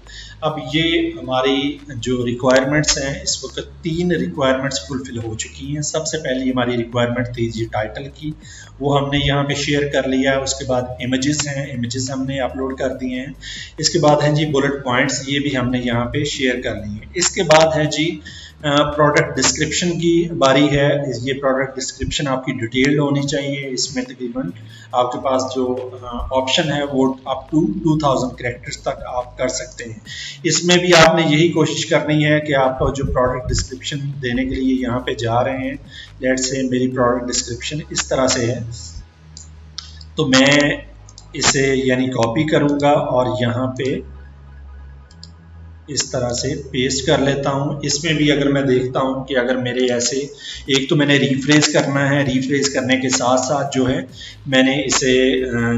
अब ये हमारी जो रिक्वायरमेंट्स हैं, इस वक्त 3 रिक्वायरमेंट्स फुलफिल हो चुकी हैं। सबसे पहली हमारी रिक्वायरमेंट थी जी टाइटल की, वो हमने यहाँ पे शेयर कर लिया है। उसके बाद इमेजेस हैं, इमेजेस हमने अपलोड कर दिए हैं। इसके बाद हैं जी बुलेट पॉइंट्स, ये भी हमने यहाँ पे शेयर कर लिए हैं। इसके बाद है जी प्रोडक्ट डिस्क्रिप्शन की बारी है। ये प्रोडक्ट डिस्क्रिप्शन आपकी डिटेल्ड होनी चाहिए। इसमें तकरीबन आपके पास जो ऑप्शन है वो अप टू 2000 कैरेक्टर्स तक आप कर सकते हैं। इसमें भी आपने यही कोशिश करनी है कि आप जो प्रोडक्ट डिस्क्रिप्शन देने के लिए यहाँ पे जा रहे हैं, लेट्स से मेरी प्रोडक्ट डिस्क्रिप्शन इस तरह से है, तो मैं इसे यानी कॉपी करूँगा और यहाँ पे इस तरह से पेस्ट कर लेता हूँ। इसमें भी अगर मैं देखता हूँ कि अगर मेरे ऐसे, एक तो मैंने रिफ्रेश करना है, रिफ्रेश करने के साथ साथ जो है मैंने इसे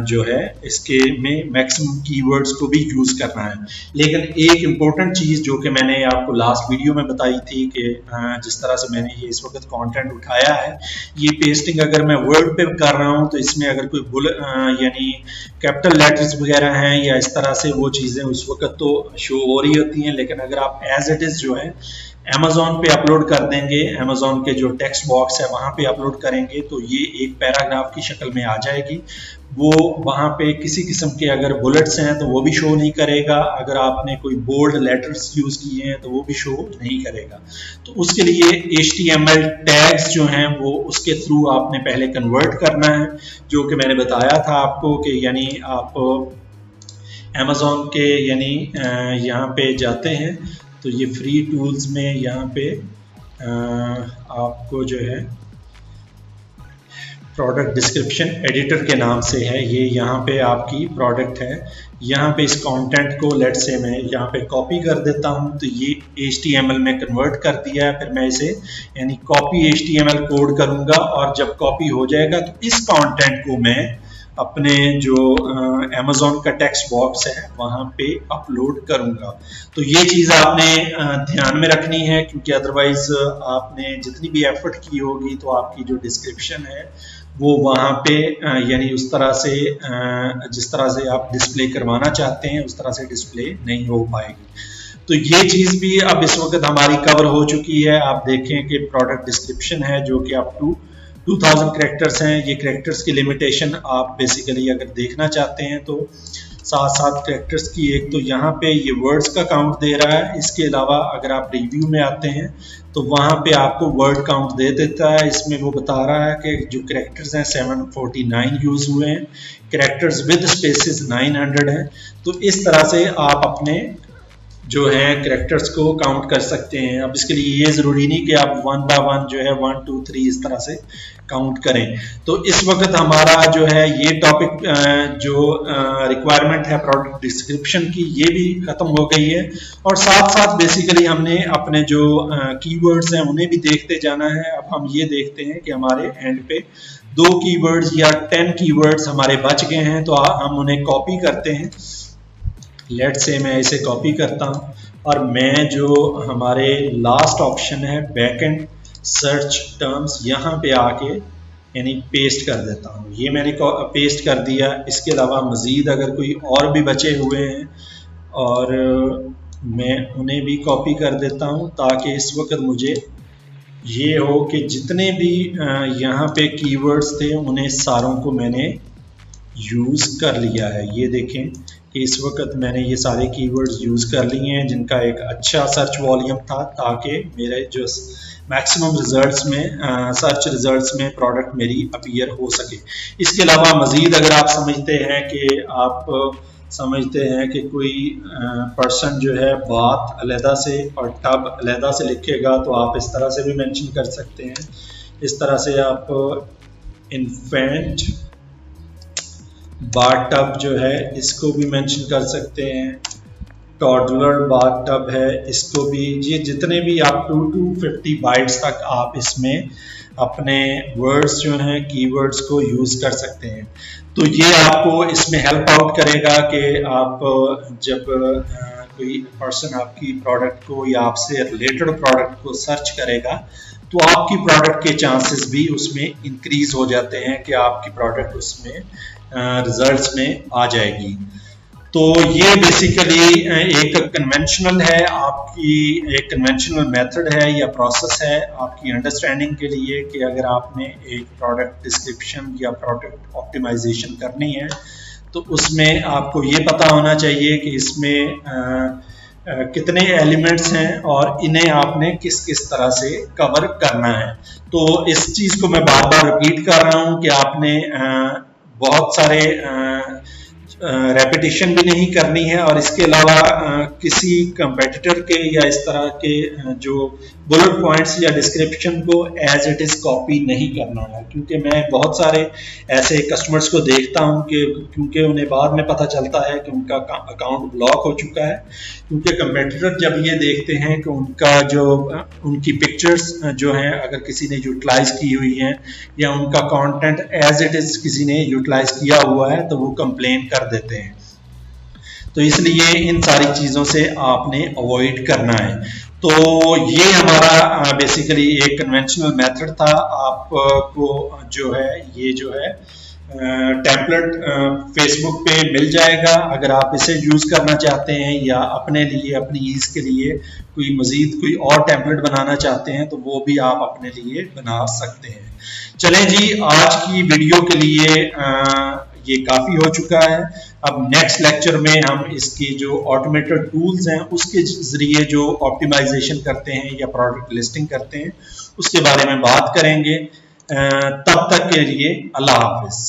जो है इसके में मैक्सिमम कीवर्ड्स को भी यूज़ करना है। लेकिन एक इम्पोर्टेंट चीज़ जो कि मैंने आपको लास्ट वीडियो में बताई थी कि जिस तरह से मैंने ये इस वक्त कंटेंट उठाया है, ये पेस्टिंग अगर मैं वर्ड पे कर रहा हूँ तो इसमें अगर कोई यानी कैपिटल लेटर्स वगैरह हैं या इस तरह से वो चीज़ें उस वक्त तो शो हो रही होती हैं, लेकिन अगर आप एज इट इज़ जो है अमेज़ॉन पे अपलोड कर देंगे, अमेज़ॉन के जो टेक्स्ट बॉक्स है वहाँ पे अपलोड करेंगे तो ये एक पैराग्राफ की शक्ल में आ जाएगी। वो वहाँ पे किसी किस्म के अगर बुलेट्स हैं तो वो भी शो नहीं करेगा, अगर आपने कोई बोल्ड लेटर्स यूज़ किए हैं तो वो भी शो नहीं करेगा। तो उसके लिए HTML टैग्स जो हैं वो उसके थ्रू आपने पहले कन्वर्ट करना है, जो कि मैंने बताया था आपको कि यानी आप अमेज़ॉन के यानी यहाँ पे जाते हैं तो ये फ्री टूल्स में यहाँ पे आपको जो है प्रोडक्ट डिस्क्रिप्शन एडिटर के नाम से है, ये यहाँ पे आपकी प्रोडक्ट है। यहाँ पे इस कंटेंट को लेट से मैं यहाँ पे कॉपी कर देता हूँ तो ये HTML में कन्वर्ट कर दिया है। फिर मैं इसे यानी कॉपी HTML कोड करूँगा और जब कॉपी हो जाएगा तो इस कंटेंट को मैं अपने जो अमेज़ॉन का टेक्स्ट बॉक्स है वहाँ पे अपलोड करूँगा। तो ये चीज़ आपने ध्यान में रखनी है, क्योंकि अदरवाइज आपने जितनी भी एफर्ट की होगी तो आपकी जो डिस्क्रिप्शन है वो वहाँ पे यानी उस तरह से जिस तरह से आप डिस्प्ले करवाना चाहते हैं उस तरह से डिस्प्ले नहीं हो पाएगी। तो ये चीज़ भी अब इस वक्त हमारी कवर हो चुकी है। आप देखें कि प्रोडक्ट डिस्क्रिप्शन है जो कि अप टू 2000 कैरेक्टर्स हैं। ये कैरेक्टर्स की लिमिटेशन आप बेसिकली अगर देखना चाहते हैं तो 7 कैरेक्टर्स की, एक तो यहाँ पे ये वर्ड्स का काउंट दे रहा है। इसके अलावा अगर आप रिव्यू में आते हैं तो वहाँ पे आपको वर्ड काउंट दे देता है। इसमें वो बता रहा है कि जो कैरेक्टर्स हैं 749 यूज़ हुए हैं, कैरेक्टर्स विद स्पेसेस 900 हैं। तो इस तरह से आप अपने जो है कैरेक्टर्स को काउंट कर सकते हैं। अब इसके लिए ये ज़रूरी नहीं कि आप 1 बाय 1 जो है 1 2 3 इस तरह से काउंट करें। तो इस वक्त हमारा जो है ये टॉपिक जो रिक्वायरमेंट है प्रोडक्ट डिस्क्रिप्शन की ये भी ख़त्म हो गई है, और साथ साथ बेसिकली हमने अपने जो कीवर्ड्स हैं उन्हें भी देखते जाना है। अब हम ये देखते हैं कि हमारे एंड पे 2 कीवर्ड्स या 10 कीवर्ड्स हमारे बच गए हैं, तो हम उन्हें कॉपी करते हैं। लेट से मैं इसे कॉपी करता हूँ और मैं जो हमारे लास्ट ऑप्शन है बैकएंड सर्च टर्म्स, यहाँ पे आके यानी पेस्ट कर देता हूँ। ये मैंने पेस्ट कर दिया। इसके अलावा मज़ीद अगर कोई और भी बचे हुए हैं और मैं उन्हें भी कॉपी कर देता हूँ, ताकि इस वक्त मुझे ये हो कि जितने भी यहाँ पे कीवर्ड्स थे उन्हें सारों को मैंने यूज़ कर लिया है। ये देखें कि इस वक्त मैंने ये सारे कीवर्ड्स यूज़ कर लिए हैं जिनका एक अच्छा सर्च वॉल्यूम था, ताकि मेरे जो मैक्सिमम रिजल्ट्स में सर्च रिजल्ट्स में प्रोडक्ट मेरी अपीयर हो सके। इसके अलावा मज़ीद अगर आप समझते हैं कि कोई पर्सन जो है बात अलहदा से और टब अलहदा से लिखेगा तो आप इस तरह से भी मेंशन कर सकते हैं। इस तरह से आप इन्फेंट बाथ टब जो है इसको भी मेंशन कर सकते हैं। टॉडलर बाथ टब है, इसको भी, ये जितने भी आप 2 to 50 बाइट्स तक आप इसमें अपने वर्ड्स जो हैं कीवर्ड्स को यूज़ कर सकते हैं। तो ये आपको इसमें हेल्प आउट करेगा कि आप जब कोई पर्सन आपकी प्रोडक्ट को या आपसे रिलेटेड प्रोडक्ट को सर्च करेगा तो आपकी प्रोडक्ट के चांसेस भी उसमें इंक्रीज हो जाते हैं कि आपकी प्रोडक्ट उसमें रिजल्ट्स में आ जाएगी। तो ये बेसिकली एक कन्वेंशनल है, आपकी एक कन्वेंशनल मेथड है या प्रोसेस है आपकी अंडरस्टैंडिंग के लिए कि अगर आपने एक प्रोडक्ट डिस्क्रिप्शन या प्रोडक्ट ऑप्टिमाइजेशन करनी है तो उसमें आपको ये पता होना चाहिए कि इसमें कितने एलिमेंट्स हैं और इन्हें आपने किस किस तरह से कवर करना है। तो इस चीज़ को मैं बार बार रिपीट कर रहा हूँ कि आपने बहुत सारे रेपिटेशन भी नहीं करनी है, और इसके अलावा किसी कंपेटिटर के या इस तरह के जो बुलेट पॉइंट्स या डिस्क्रिप्शन को एज इट इज कॉपी नहीं करना है, क्योंकि मैं बहुत सारे ऐसे कस्टमर्स को देखता हूं कि क्योंकि उन्हें बाद में पता चलता है कि उनका अकाउंट ब्लॉक हो चुका है, क्योंकि कंपेटिटर जब ये देखते हैं कि उनका जो उनकी पिक्चर्स जो हैं अगर किसी ने यूटिलाइज की हुई हैं या उनका कंटेंट एज इट इज किसी ने यूटिलाइज किया हुआ है, तो वो कंप्लेन कर देते हैं। तो इसलिए इन सारी चीज़ों से आपने अवॉइड करना है। तो ये हमारा बेसिकली एक कन्वेंशनल मेथड था। आपको जो है ये जो है टेम्पलेट फेसबुक पे मिल जाएगा। अगर आप इसे यूज़ करना चाहते हैं या अपने लिए अपनी ईज के लिए कोई और टेम्पलेट बनाना चाहते हैं तो वो भी आप अपने लिए बना सकते हैं। चलें जी, आज की वीडियो के लिए ये काफ़ी हो चुका है। अब नेक्स्ट लेक्चर में हम इसकी जो ऑटोमेटेड टूल्स हैं उसके ज़रिए जो ऑप्टिमाइजेशन करते हैं या प्रोडक्ट लिस्टिंग करते हैं उसके बारे में बात करेंगे। तब तक के लिए अल्लाह हाफिज़।